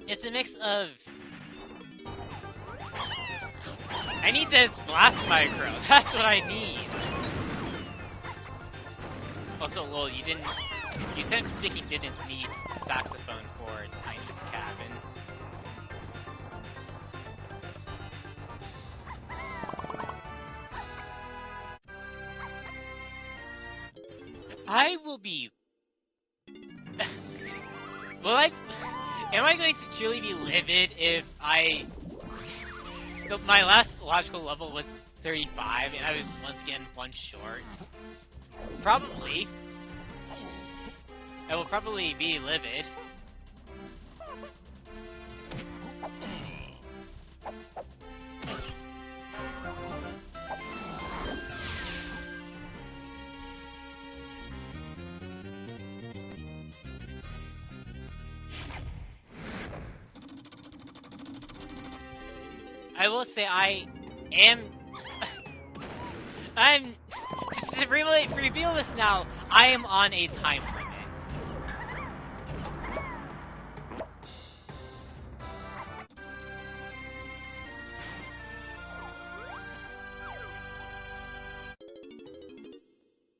It's a mix of... I need this blast micro. That's what I need. Also, lol, you technically speaking didn't need saxophone for Tiny's cabin. I will be... Am I going to truly be livid if my last logical level was 35 and I was once again 1 short? Probably. I will probably be livid. I will say I'm just to reveal this now, I am on a time limit.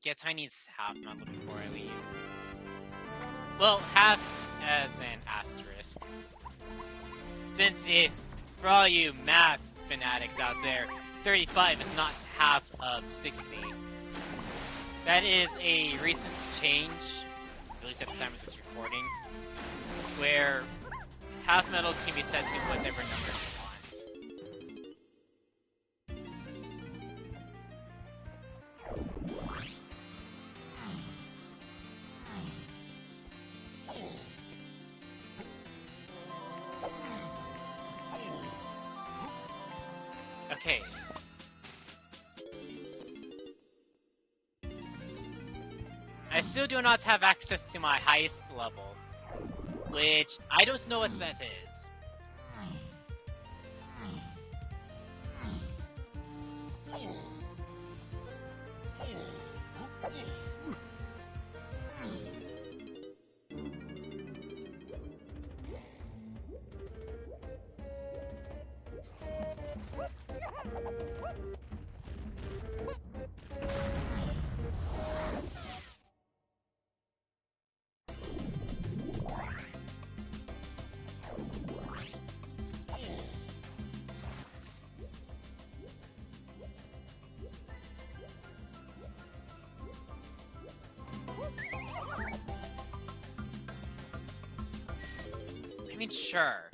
get Tiny's half medal before I leave. Well, half as an asterisk. Since if, for all you math fanatics out there, 35 is not half of 60. That is a recent change, at least at the time of this recording, where half medals can be set to whatever number you want. Okay. I still do not have access to my highest level, which I don't know what that is. I mean, sure.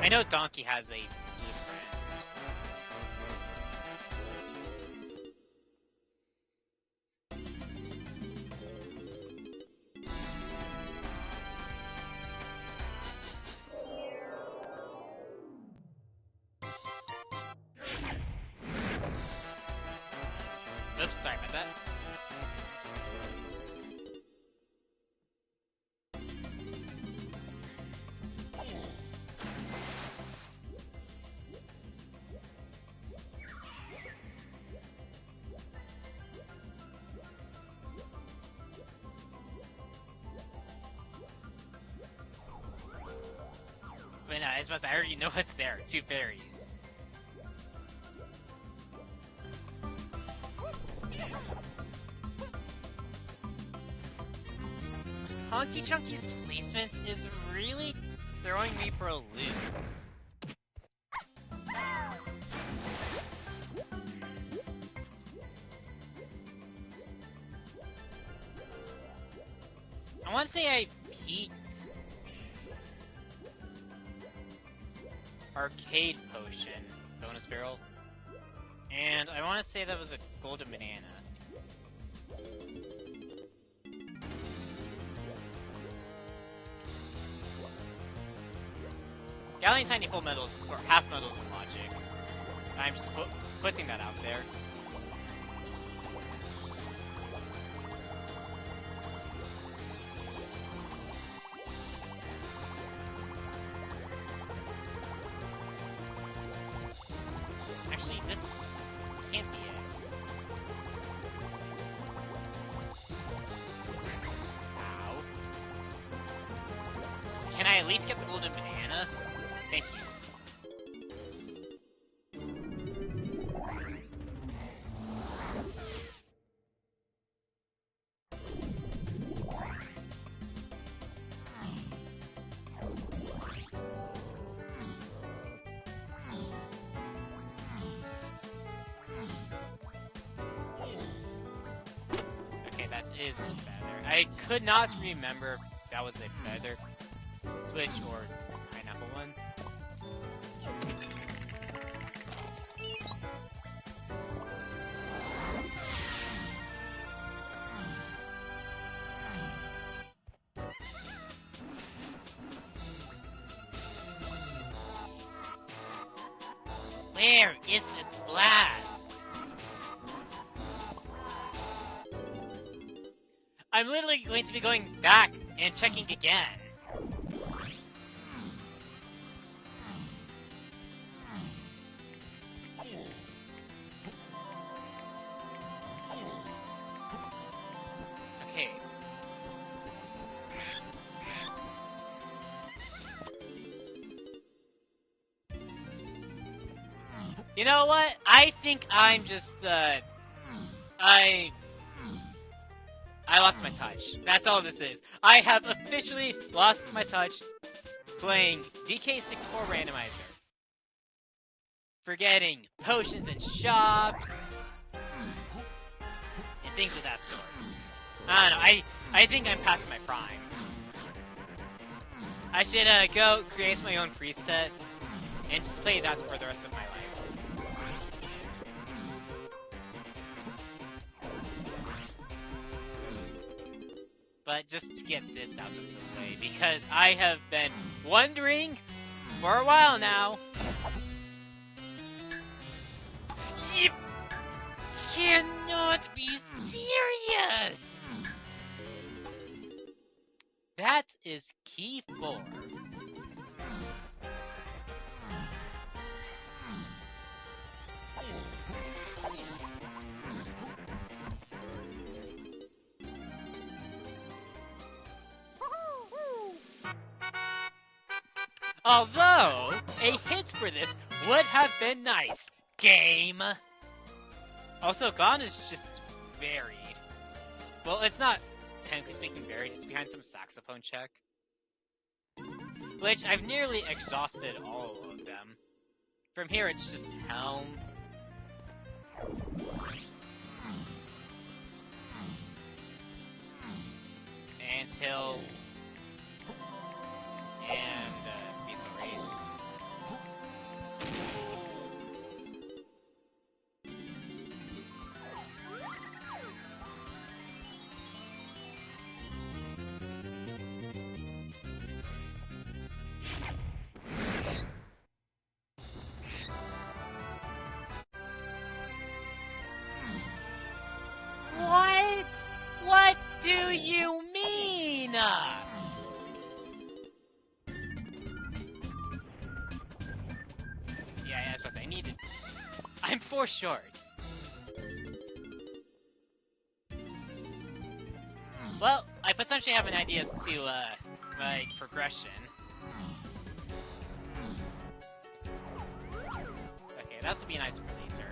I know Donkey has a blueprint. Oops, sorry about that. But no, I was about to say, I already know what's there. 2 fairies. Honky Chunky's placement is really throwing me for a loop. I want to say I peaked Arcade Potion bonus barrel, and I want to say that was a golden banana. Galleon Tiny full medals, or half medals in logic. I'm just putting that out there. Actually, this can't be it. Ow. Can I at least get the golden banana? Thank you. Okay, that is feather. I could not remember if that was a feather switch or pineapple one. Where is this blast? I'm literally going to be going back and checking again. Okay. You know what? I think I'm just, I lost my touch. That's all this is. I have officially lost my touch playing DK64 Randomizer. Forgetting potions and shops, and things of that sort. I don't know, I think I'm past my prime. I should, go create my own preset, and just play that for the rest of my life. But just to get this out of the way, because I have been wondering for a while now. You cannot be serious! That is key 4. Although, a hit for this would have been nice. Game! Also, Gon is just buried. Well, it's not technically speaking buried, it's behind some saxophone check. Which, I've nearly exhausted all of them. From here, it's just Helm. Anthill. And, Beetle Race. What? What do you mean? Yeah, I was about to say, I need to... I'm 4 short. Well, I potentially have an idea as to, like, progression. Okay, that would be nice for later.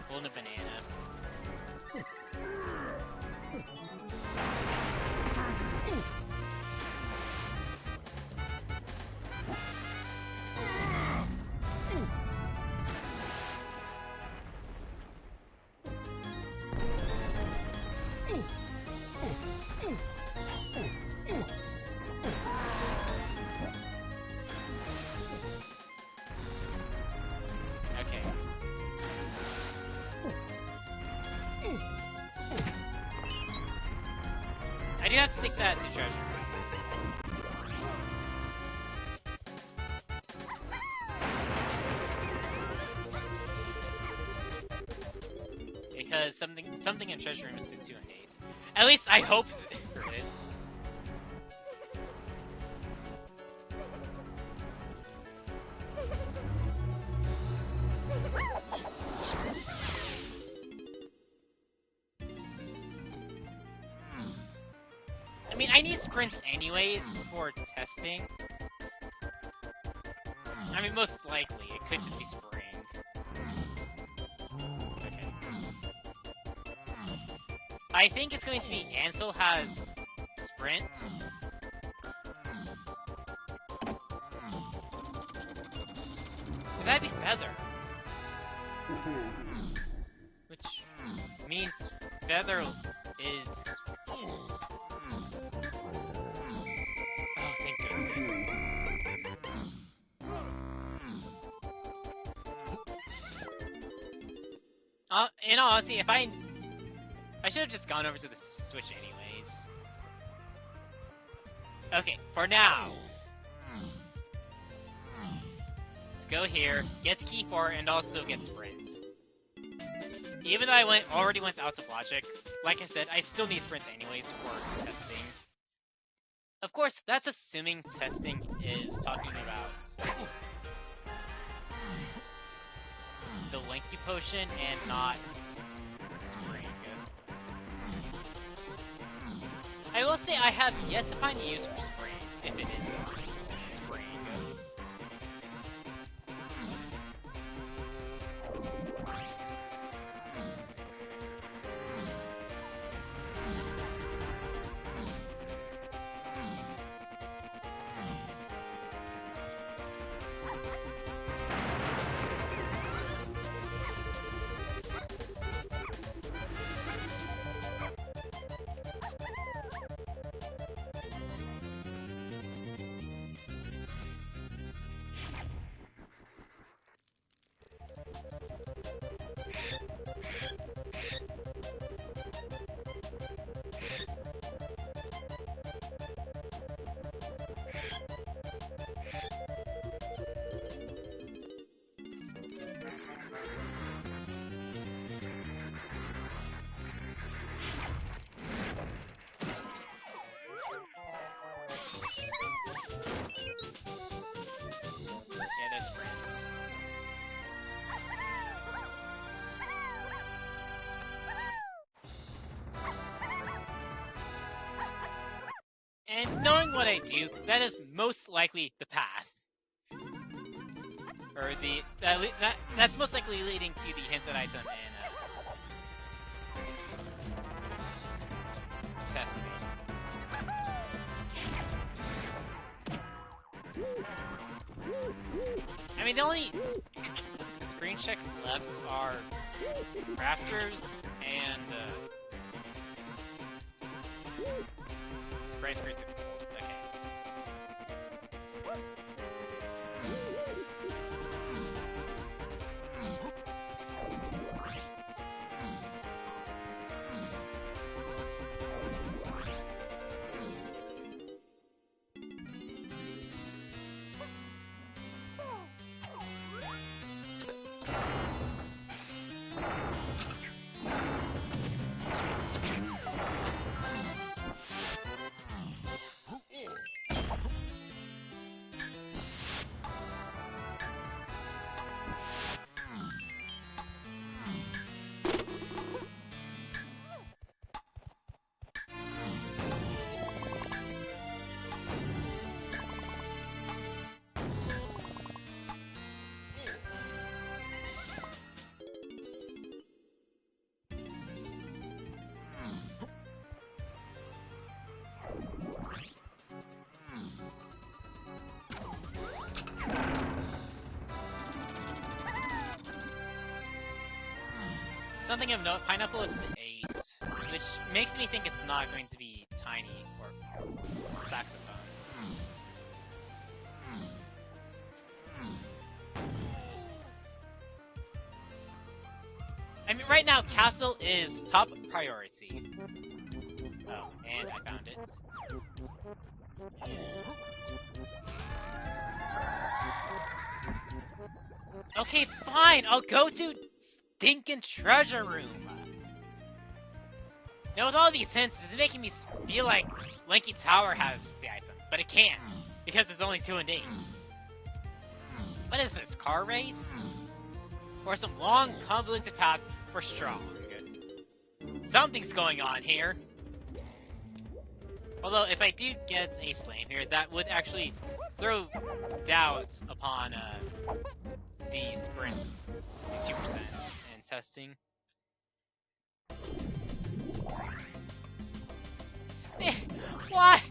Pulling a banana. Okay. I do have to stick that to treasure. Because something in treasure room is 6, 2, and 8. At least I hope it is. I mean, I need sprints anyways for testing. I mean, most likely, it could just be spring. Okay. I think it's going to be Ansel has sprint. That'd be Feather. Which means Feather is... Oh, thank goodness. In all honesty, if I should have just gone over to the Switch anyways. Okay, for now. Let's go here, get Key 4, and also get Sprint. Even though I already went out of Logic, like I said, I still need Sprint anyways for testing. Of course, that's assuming testing is talking about the Lanky Potion and not Spring. I will say I have yet to find a use for Spring, if it is Spring. knowing what I do, that is most likely the path. Or that's most likely leading to the hinted item in testing. I mean, the only screen checks left are Raptors and bright screens of gold. Okay. Something of note, pineapple is to 8, which makes me think it's not going to be tiny or saxophone. I mean, right now, castle is top priority. Oh, and I found it. Okay, fine, I'll go to stinking treasure room. Now with all these hints, it's making me feel like Lanky Tower has the item, but it can't, because it's only 2 and 8. What is this, car race? Or some long, convoluted path for strong? Something's going on here. Although, if I do get a slam here, that would actually throw doubts upon the sprint to 2% and testing. Why?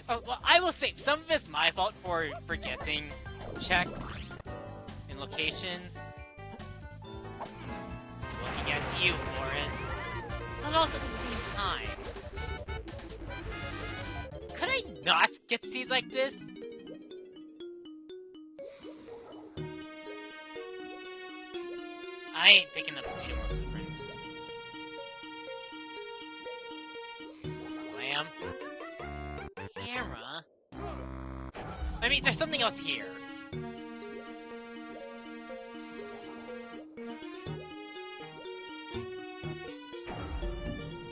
Oh, well, I will say, some of it's my fault for forgetting checks and locations. Looking at you, Forrest. But also at the same time, could I not get seeds like this? I ain't picking up any more blueprints. Slam. Camera? I mean, there's something else here.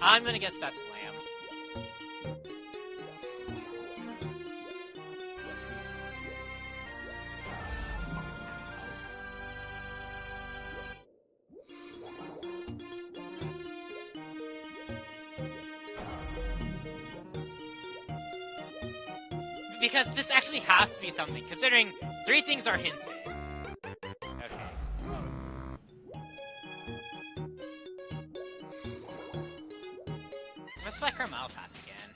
I'm gonna guess that's Lamb. Because this actually has to be something, considering 3 things are hinted. Okay. Let's select our mile path again.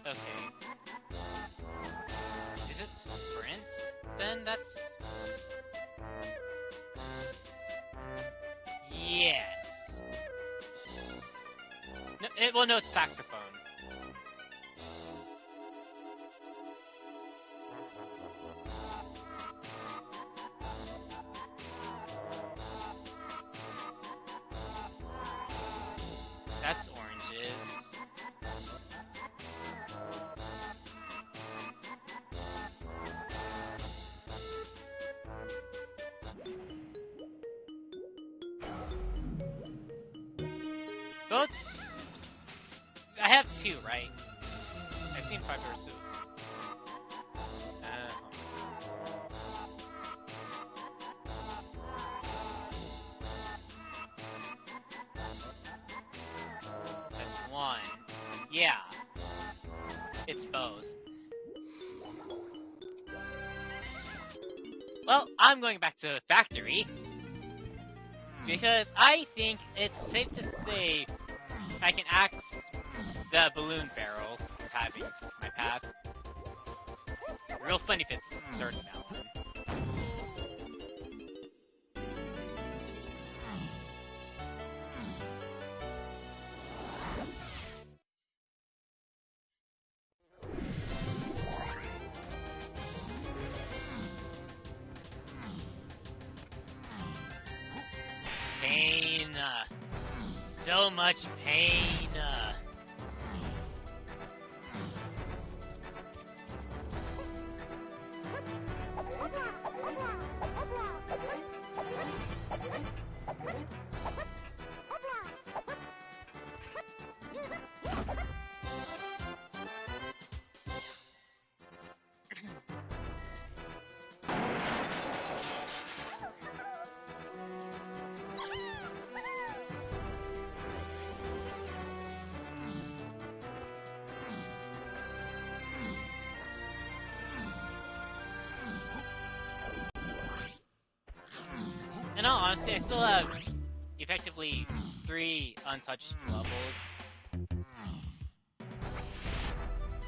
Okay. Is it sprint? Then that's... Yes. No, well, no, it's saxophone. That's oranges. Both... I have 2, right? seen Fiber Soup. That's one. Yeah. It's both. Well, I'm going back to the factory. Because I think it's safe to say I can axe the balloon barrel of having my path. Real funny if it's third melon. Pain. So much pain. In all honesty, I still have effectively 3 untouched levels.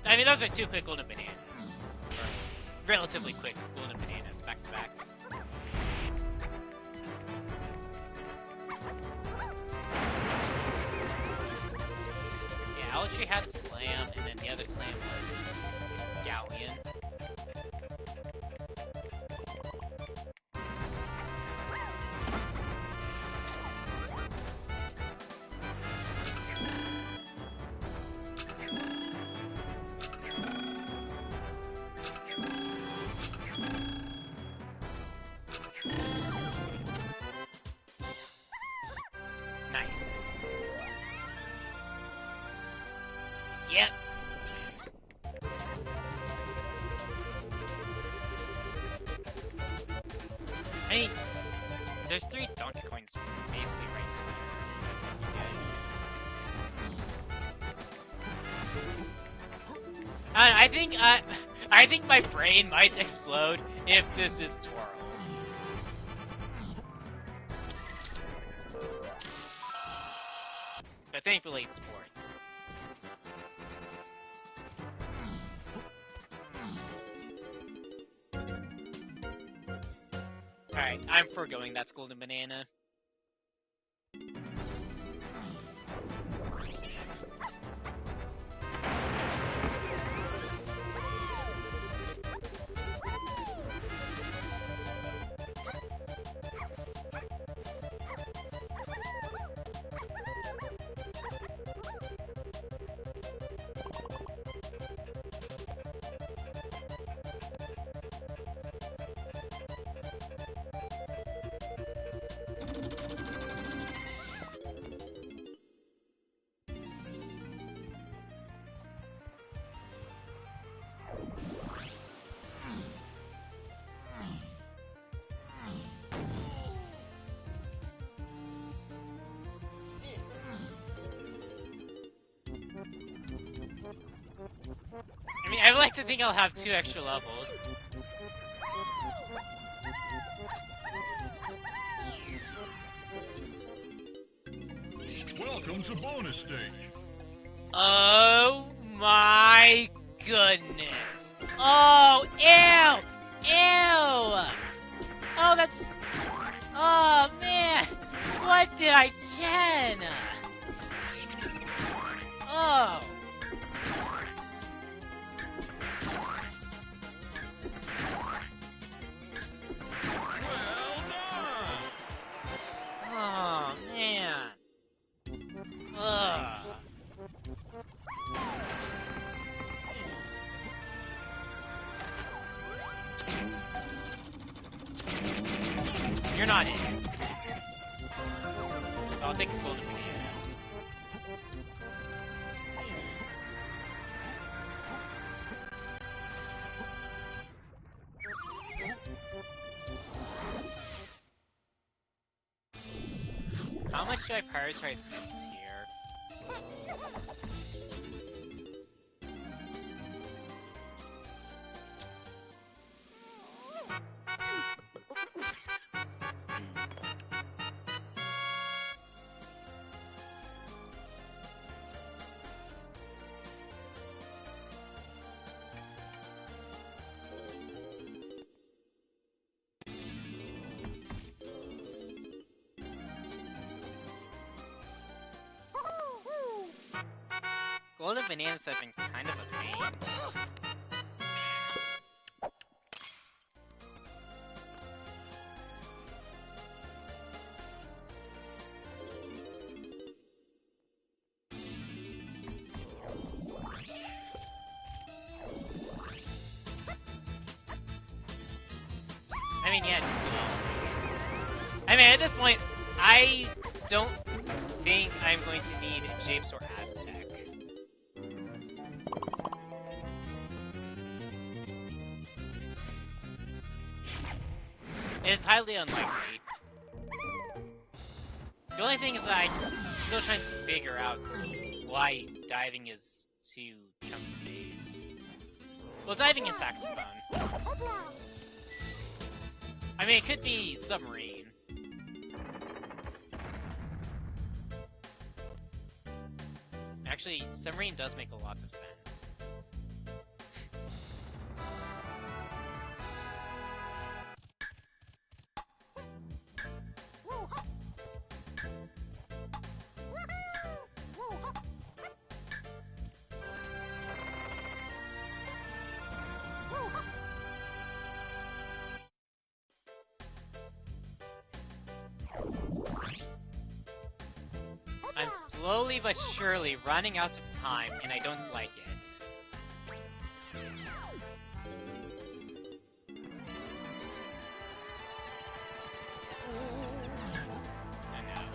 I mean, those are 2 quick golden bananas. Or relatively quick golden bananas back to back. Yeah, Owltree had Slam, and then the other Slam was Galleon. Nice. Yep. I mean, there's 3 Donkey Coins basically right there. I think my brain might explode if this is Twirl. But thankfully it's sports. Alright, I'm forgoing that's golden banana. I mean, I like to think I'll have 2 extra levels. Welcome to bonus stage. Oh my goodness. Oh, ew! Ew! Oh, that's... Oh, man! What did I gen? Oh. Oh, man. Ugh. You're not in it. I'll take the golden banana. How much do I prioritize hits here? Golden bananas have been kind of a pain. I mean, yeah, just do all these. I mean, at this point, I don't think I'm going to need Japes or Aztec. It's highly unlikely. The only thing is that I'm still trying to figure out why diving is too chunky phase. Well, diving and saxophone. I mean, it could be submarine. Actually, submarine does make a lot of sense. I'm slowly but surely running out of time, and I don't like it. I know.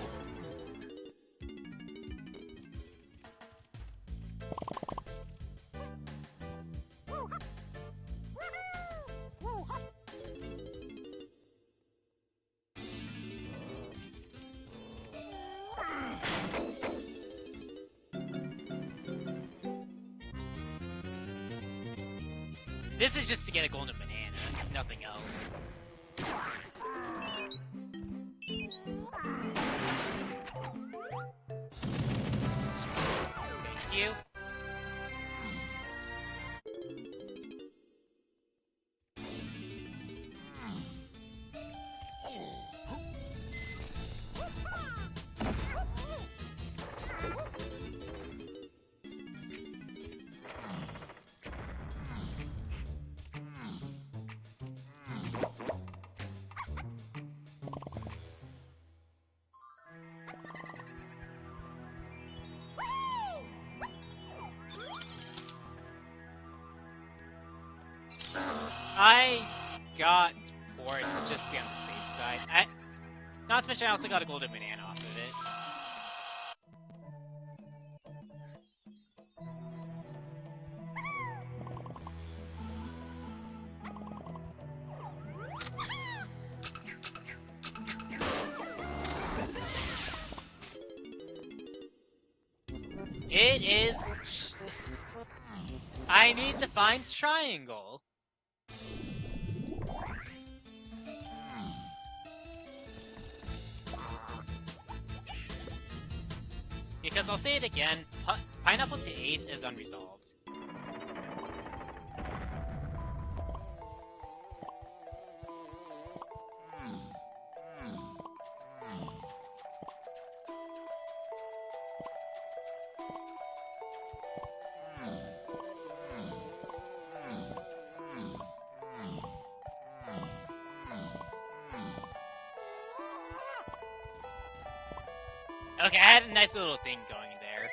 This is just to get a golden banana, nothing else. Thank you. I got ports just to be on the safe side. Not to mention I also got a golden banana off of it. It is... I need to find triangle. Because I'll say it again, pineapple to 8 is unresolved. Okay, I had a nice little thing going there.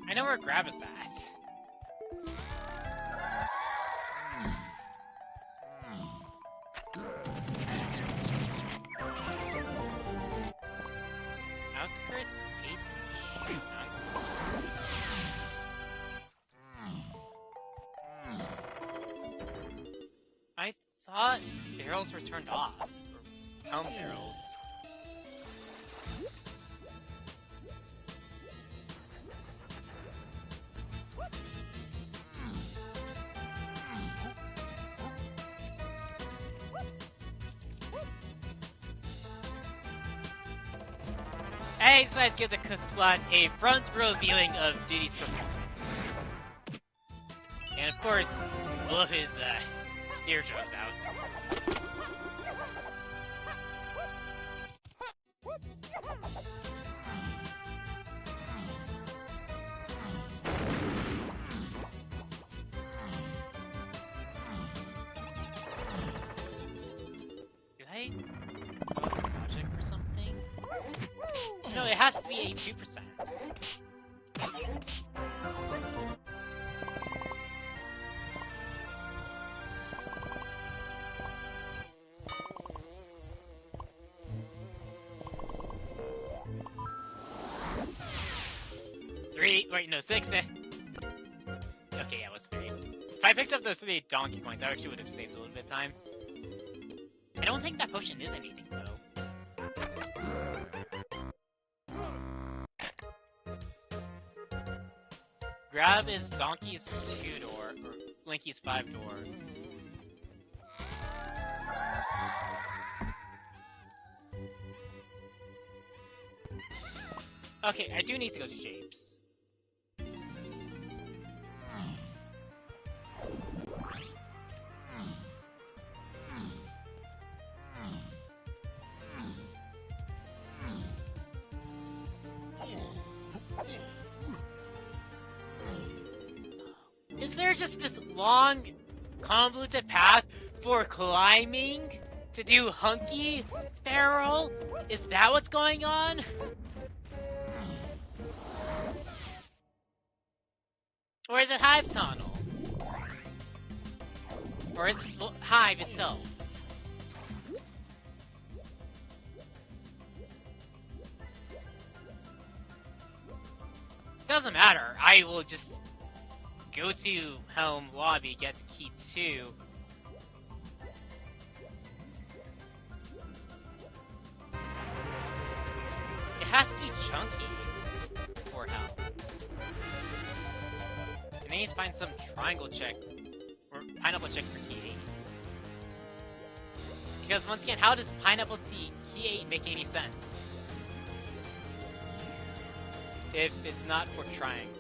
I know where Grab is at. thought barrels were turned off. Or home barrels. I decided to give the Kusplats a front row viewing of Diddy's performance. And of course, blow his eardrums out. Did I go to project or something? No, it has to be a 2%. Wait, no, 6. Okay, yeah, it was 3. If I picked up those 3 donkey coins, I actually would have saved a little bit of time. I don't think that potion is anything, though. Grab is Donkey's 2-door, or Linky's 5-door. Okay, I do need to go to James. Is there just this long, convoluted path for climbing to do Hunky Barrel? Is that what's going on? Or is it Hive Tunnel? Or is it Hive itself? Doesn't matter. I will just go to home lobby, get key 2. It has to be chunky for help. And I need to find some triangle check or pineapple check for key 8. Because once again, how does pineapple tea key 8 make any sense? If it's not for triangle.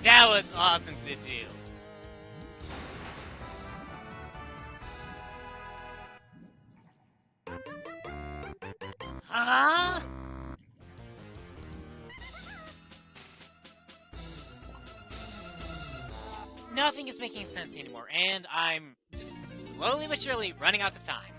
That was awesome to do. Huh? Nothing is making sense anymore, and I'm just slowly but surely running out of time.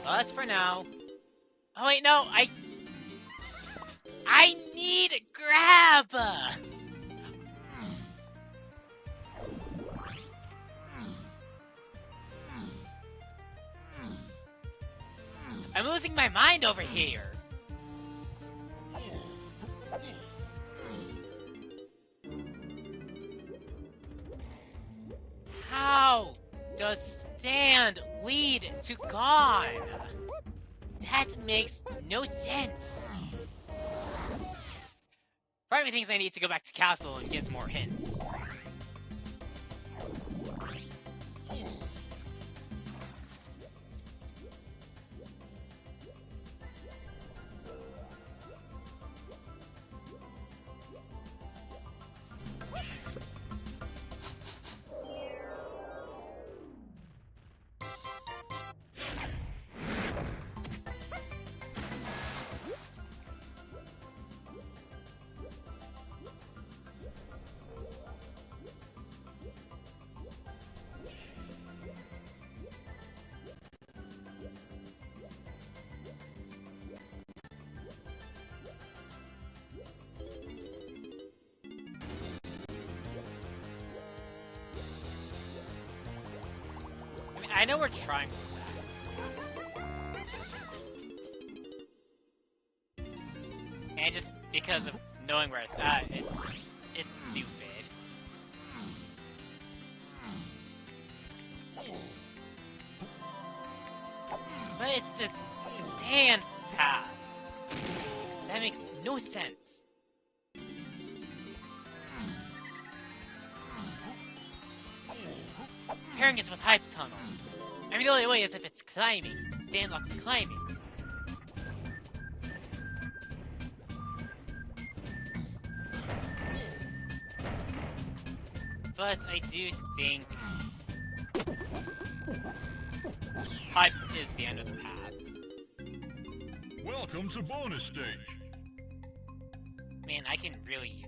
Well, that's for now. Oh wait, no, I need a grab! I'm losing my mind over here. How does stand lead to God? That makes no sense. Part of me thinks I need to go back to castle and get some more hints. I know where triangles at. And just because of knowing where it's at, it's stupid. But it's this stand path. That makes no sense. Pairing it with Hype Tunnel. I mean, the only way is if it's climbing. Sandlock's climbing. But I do think Hype is the end of the path. Welcome to bonus stage. Man, I can really...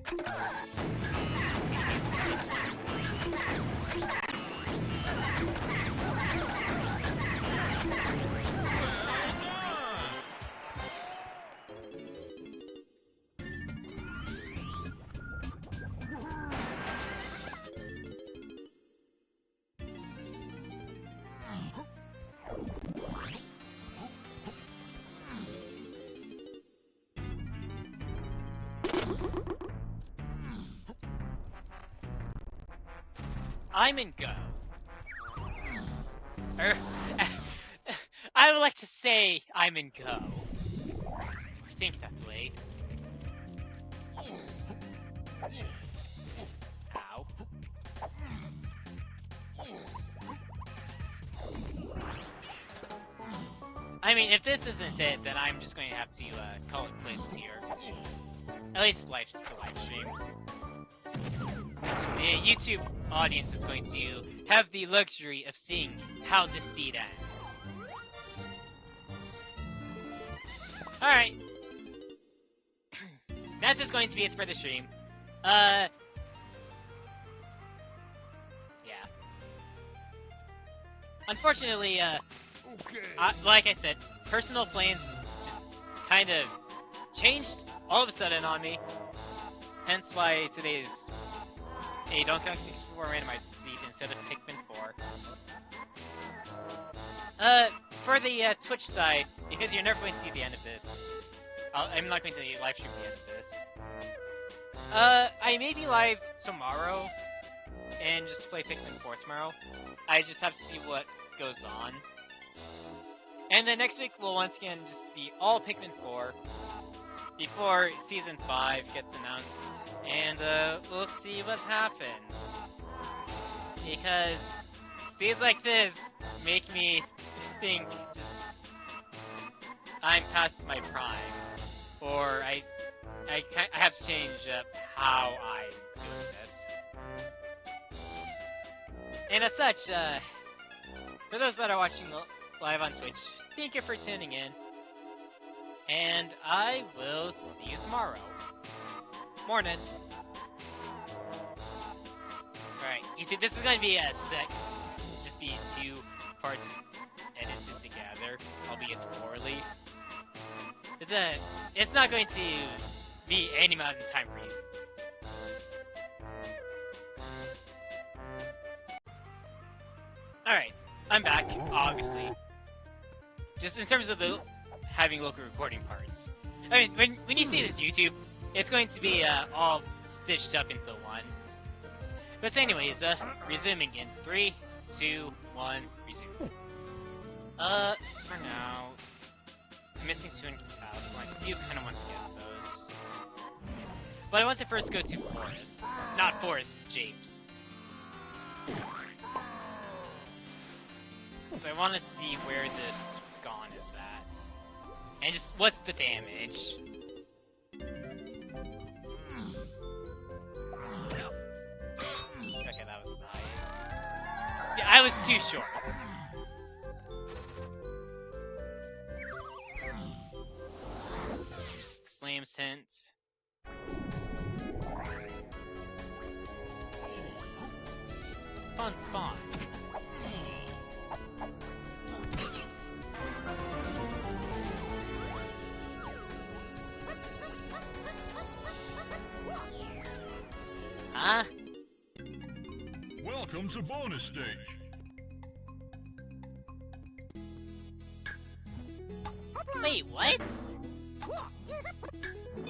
I'm in go. I would like to say I'm in go. Or think that's way. Ow. I mean, if this isn't it, then I'm just going to have to call it quits here. At least the live stream. The YouTube audience is going to have the luxury of seeing how this seed ends. Alright. That's just going to be it for the stream. Yeah. Unfortunately, like I said, personal plans just kind of changed all of a sudden on me. Hence why today's a Donkey Kong 64 randomized seed instead of Pikmin 4. For the Twitch side, because you're never going to see the end of this, I'm not going to live stream the end of this. I may be live tomorrow, and just play Pikmin 4 tomorrow. I just have to see what goes on. And then next week will once again just be all Pikmin 4, before Season 5 gets announced, and we'll see what happens. Because scenes like this make me think just I'm past my prime, or I have to change up how I'm doing this. And as such, for those that are watching live on Twitch, thank you for tuning in. And I will see you tomorrow. Morning. Alright, you see, this is going to be a just be 2 parts edited together, albeit poorly. It's not going to be any amount of time for you. Alright, I'm back, obviously. Just in terms of the having local recording parts. I mean, when you see this YouTube, it's going to be all stitched up into one. But anyways, resuming in 3, 2, 1, resume. For now, I'm missing 2 cows, so I do kind of want to get those. But I want to first go to Forest. Not Forest, Japes. So I want to see where this Gone is at. And just, what's the damage? Okay, that was nice. Yeah, I was too short. Just the Slam's hint. Fun spawn. Huh? Welcome to bonus stage. Wait, what? Well done!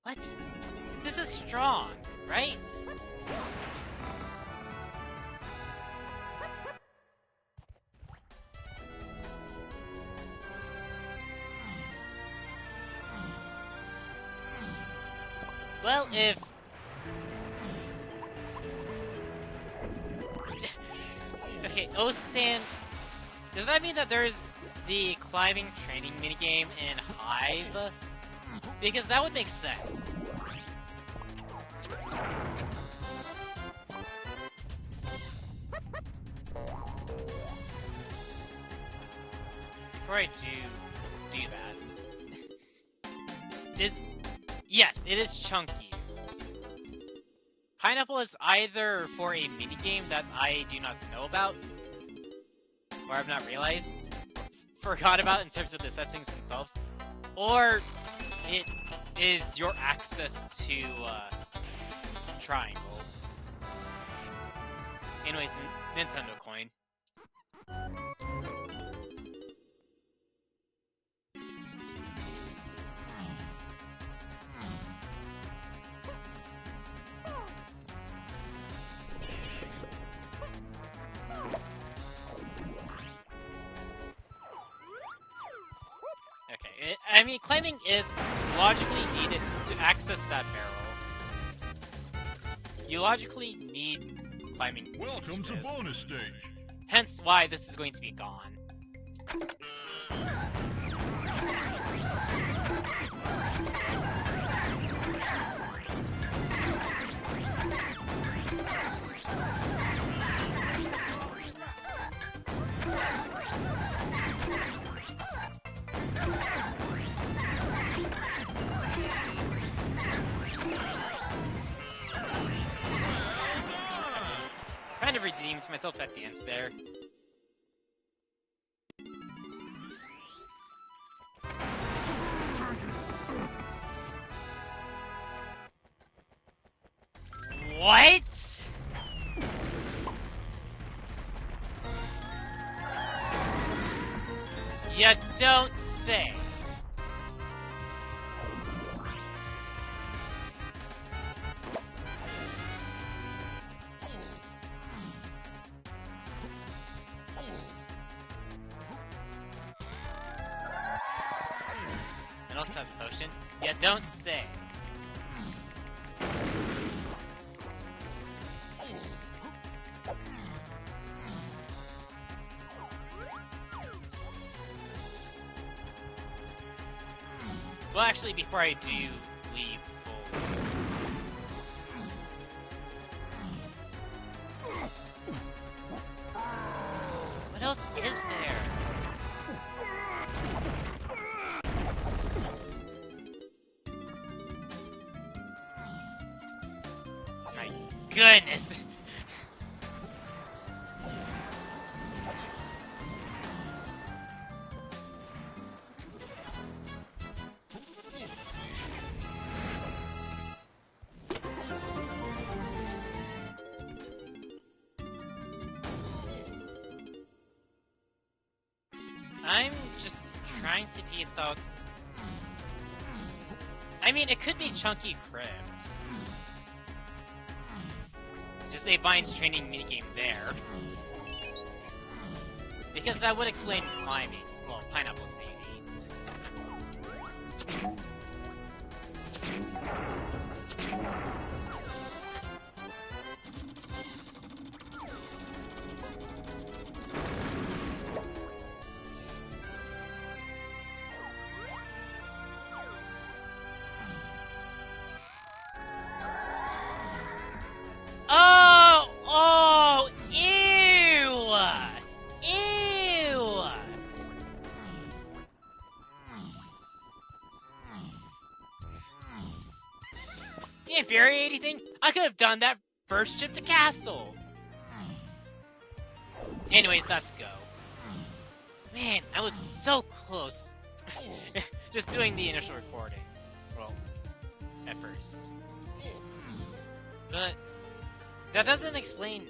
What? This is strong, right? Well, if... Okay, Ostan... Does that mean that there's the climbing training minigame in Hive? Because that would make sense. Before I do that... Yes, it is chunky. Pineapple is either for a minigame that I do not know about, or I've not realized, forgot about in terms of the settings themselves, or it is your access to Triangle. Anyways, Nintendo coin. Okay, I mean, climbing is logically needed to access that barrel. You logically need climbing to Welcome use to this. bonus stage. Hence why this is going to be gone. Kind of redeemed myself at the end there. What? You don't say. It also has potion. You don't say. Well, actually, before I do leave full... What else is there? My goodness! I'm just trying to piece out... I mean, it could be Chunky Crypt. Just a Vine's training minigame there. Because that would explain climbing. Well, Pineapple's A8. Oh! Oh! Ew! Ew! The infuriating thing? I could have done that first trip to castle! Anyways, let's go. Man, I was so close. Just doing the initial recording. Well, at first. But that doesn't explain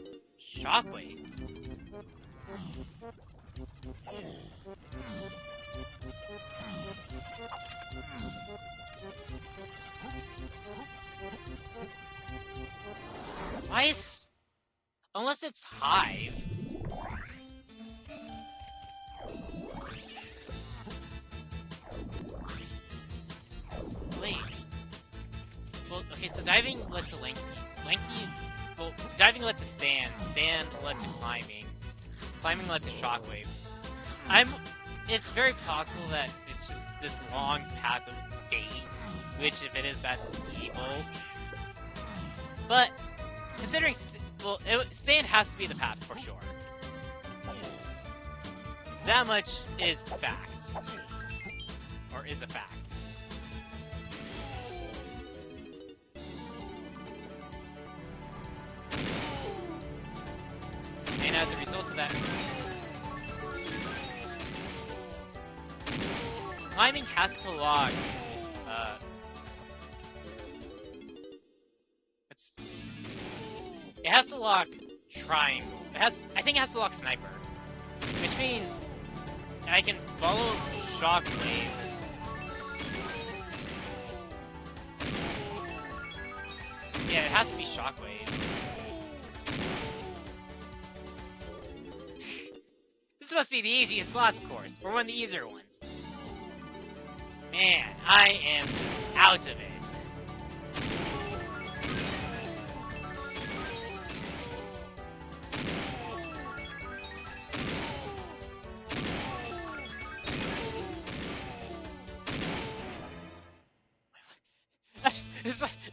Shockwave. Why is... Unless it's Hive. Wait. Well, okay, so diving led to Lanky. Well, diving led to Stand. Stand led to Climbing. Climbing led to Shockwave. It's very possible that it's just this long path of fate, which if it is, that's evil. But, considering, well, Stand has to be the path for sure. That much is fact. Or is a fact. And as a result of that, climbing has to log, it has to log triangle. I think it has to log sniper, which means I can follow Shockwave. Yeah, it has to be Shockwave. This must be the easiest boss course, or one of the easier ones. Man, I am just out of it.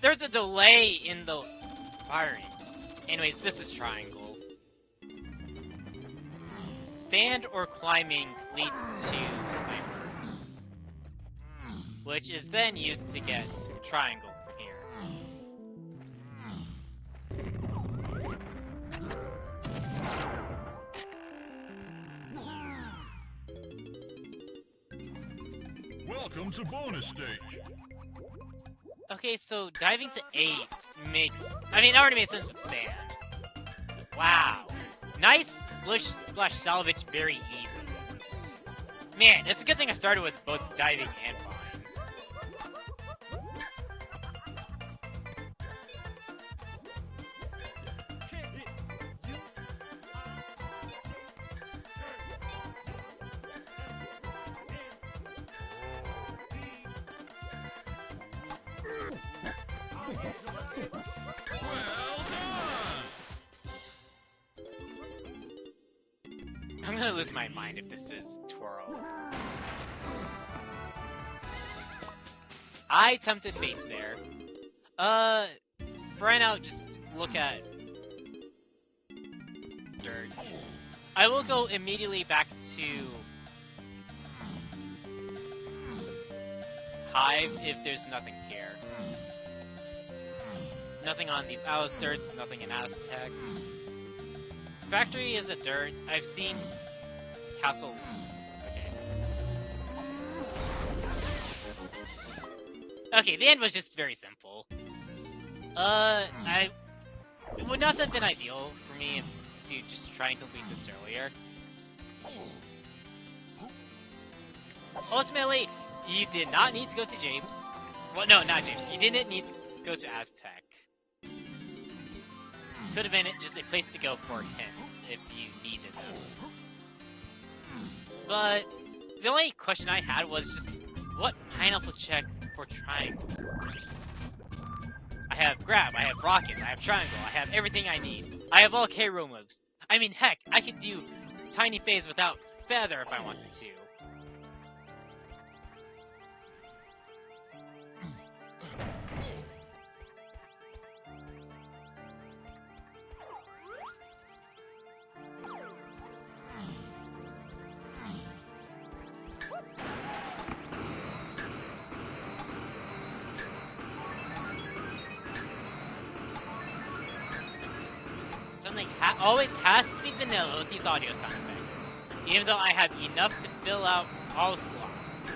There's a delay in the firing. Anyways, this is triangle. Stand or climbing leads to sniper, which is then used to get triangle from here. Welcome to bonus stage. Okay, so diving to 8 makes... I mean, it already made sense with Stand. Wow. Nice splash salvage, very easy. Man, it's a good thing I started with both diving and vines. Well done! I'm gonna lose my mind if this is Twirl. I tempted fate there. For right now, just look at Dirts. I will go immediately back to Hive if there's nothing here. Nothing on these Alice Dirts, nothing in Aztec. Factory is a dirt. I've seen Castle. Okay, the end was just very simple. It would not have been ideal for me to just try and complete this earlier. Ultimately, you did not need to go to James. Well, no, not James. You didn't need to go to Aztec. Could have been just a place to go for hints if you needed them. But the only question I had was just, what pineapple check for triangle? I have grab, I have rocket, I have triangle, I have everything I need. I have all K roll moves. I mean, heck, I could do tiny phase without feather if I wanted to. Something always has to be vanilla with these audio sound effects, even though I have enough to fill out all slots.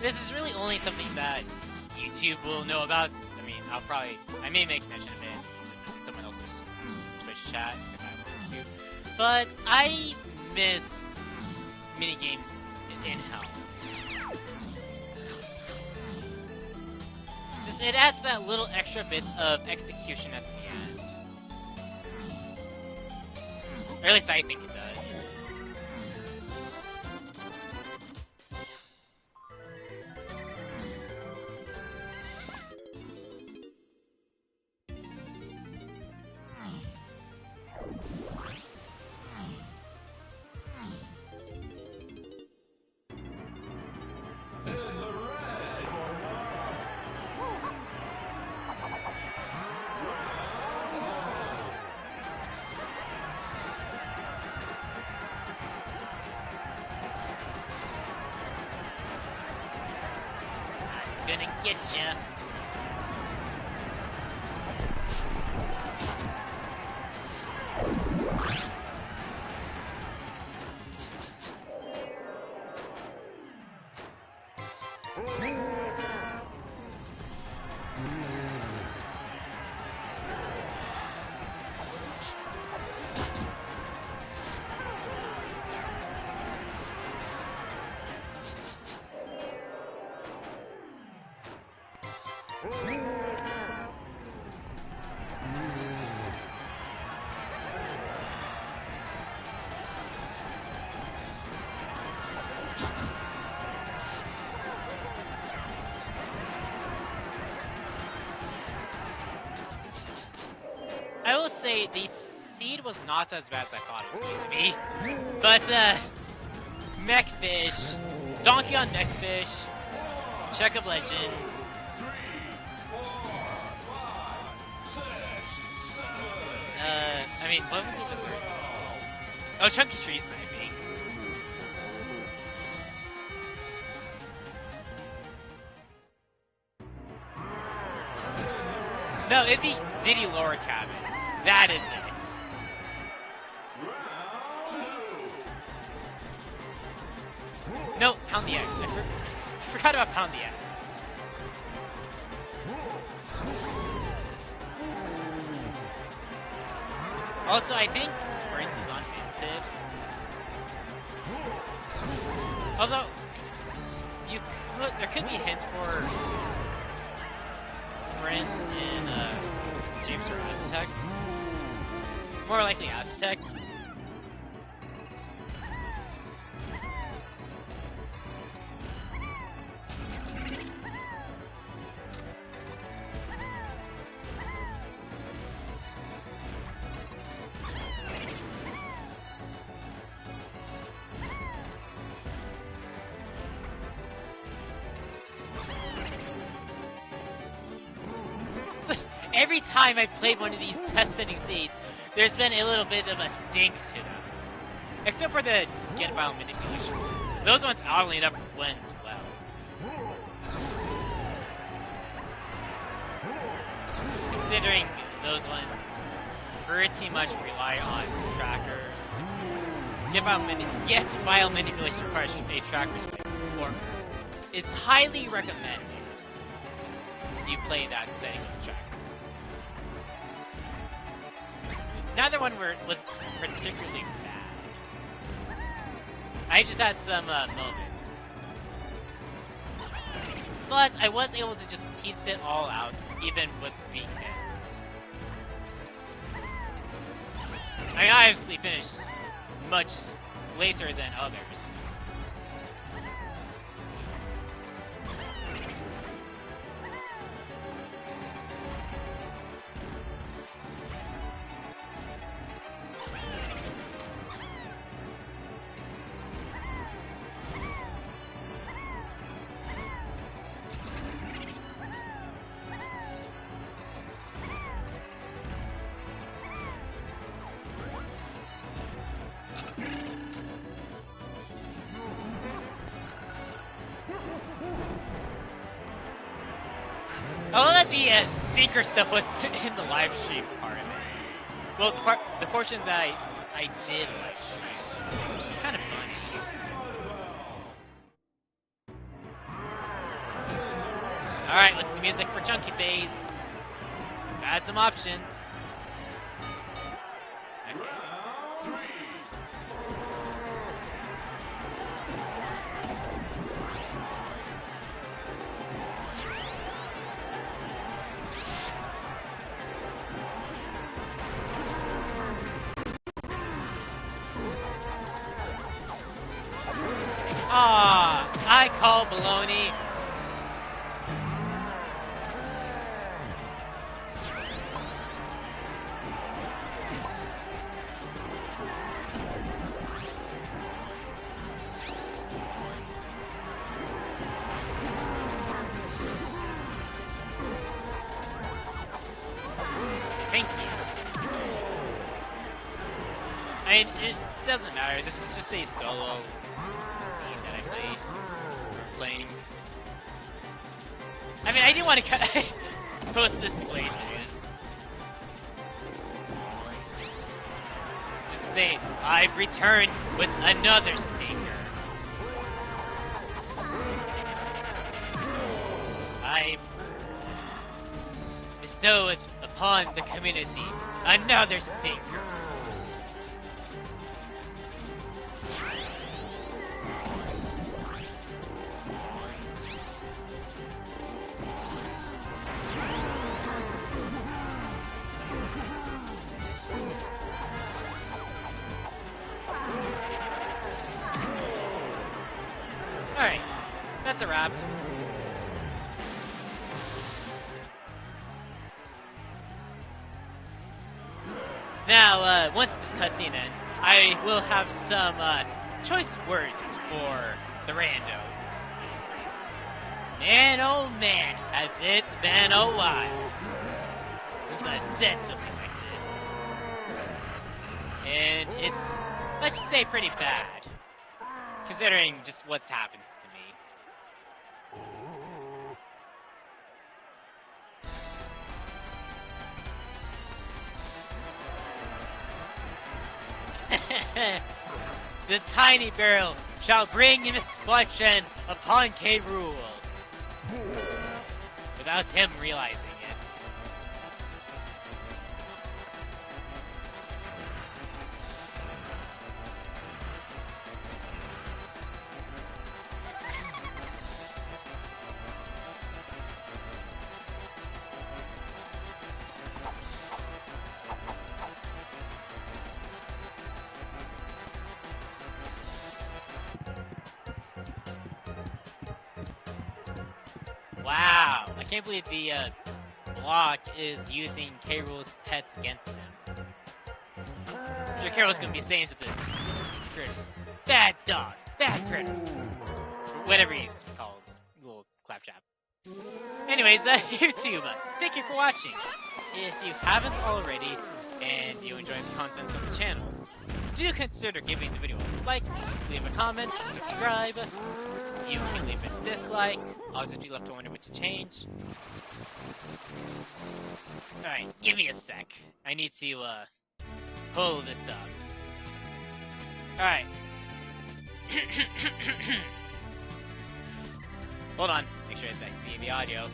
this is really only something that YouTube will know about. I mean, I may make mention of it just in someone else's Twitch chat if I want to. But I miss minigames in Hell. Just it adds that little extra bit of execution at the end. Or at least I think it does. Gonna get ya. I will say the seed was not as bad as I thought it was going to be, but Mechfish, Donkey Kong Mechfish, Check of Legends. I mean, what would be the third? Oh, Chunky Trees, maybe. No, it'd be Diddy Lower Cabin. That is it. No, Pound the X. I forgot about Pound the X. Also, I think Sprints is unhinted. Although, there could be hints for Sprint in James or Aztec. More likely Aztec. Every time I played one of these test-sending seeds, there's been a little bit of a stink to them. Except for the get about manipulation ones. Those ones oddly enough went well. Considering those ones pretty much rely on trackers to get bio manipulation requires a tracker's or it's highly recommended you play that setting of the tracker. Neither one was particularly bad. I just had some moments. But I was able to just piece it all out, even with weak hits. I obviously finished much later than others. All of the stinker stuff was in the live stream part of it. Well, the portion that I did live stream, kind of funny. Alright, what's the music for Chunky Bays? Add some options. Okay. Ah, I call baloney. Thank you. I mean, it doesn't matter. This is just a solo scene that I playing. I mean, I didn't want to post this to playthroughs. Just say, I've returned with another stinker. I bestow it upon the community another stinker. Alright, that's a wrap. Now, once this cutscene ends, I will have some choice words for the rando. Man, oh man, has it been a while since I've said something like this. And it's, let's just say, pretty bad, considering just what's happened to me. The tiny barrel shall bring misfortune upon K. Rool, without him realizing it. Wow, I can't believe the block is using K. Rool's pet against him. I'm sure K. Rool's gonna be saying to the critters, "Bad dog, bad critter," whatever he calls little claptrap. Anyways, YouTube, thank you for watching. If you haven't already, and you enjoy the content of the channel, do consider giving the video a like, leave a comment, subscribe. You can leave a dislike. I'll just be left to wonder what to change. Alright, give me a sec. I need to, pull this up. Alright. Hold on. Make sure that I see the audio.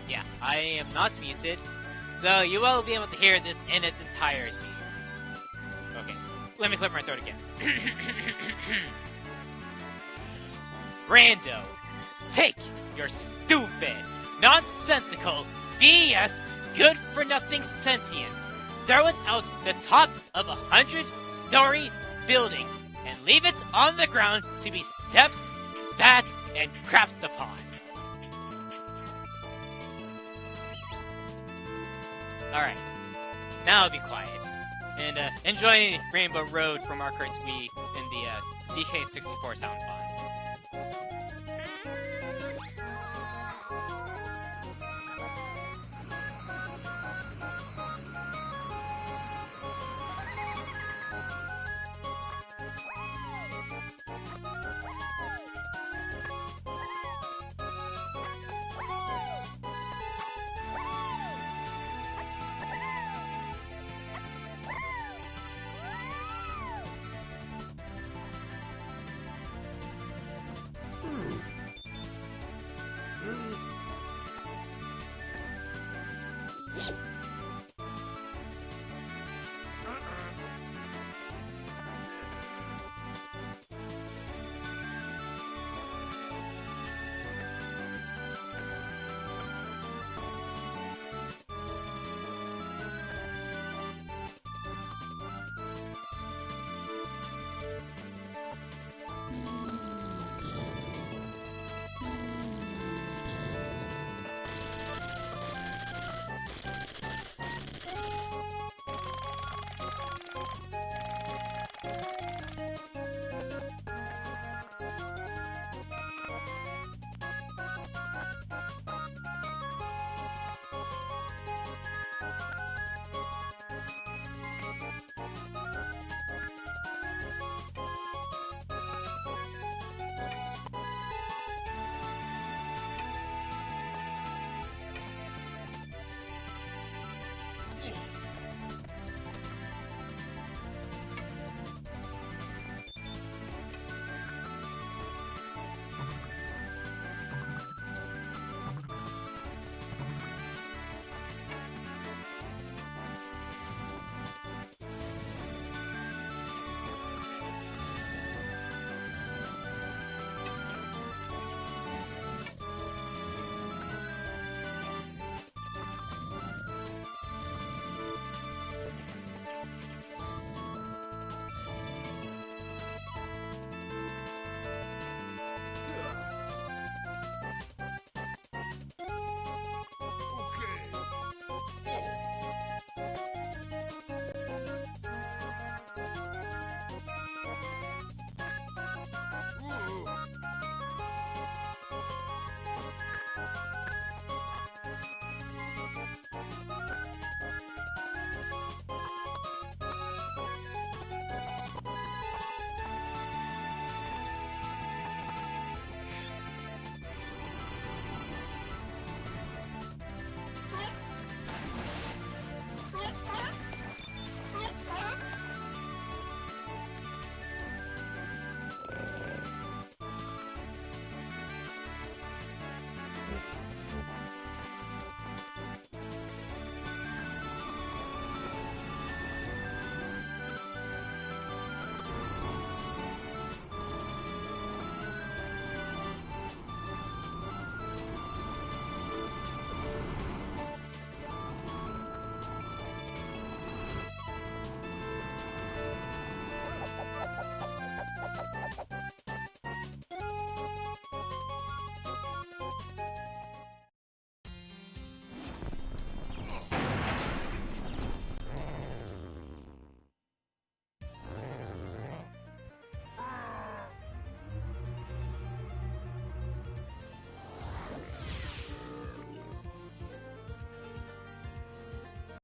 Yeah, I am not muted. So you will be able to hear this in its entirety. Okay, let me clear my throat again. Rando, take your stupid, nonsensical, BS, good-for-nothing sentience, throw it out the top of a 100-story building, and leave it on the ground to be stepped, spat, and crapped upon. Alright, now I'll be quiet, and enjoy Rainbow Road from our current Wii in the DK64 sound font.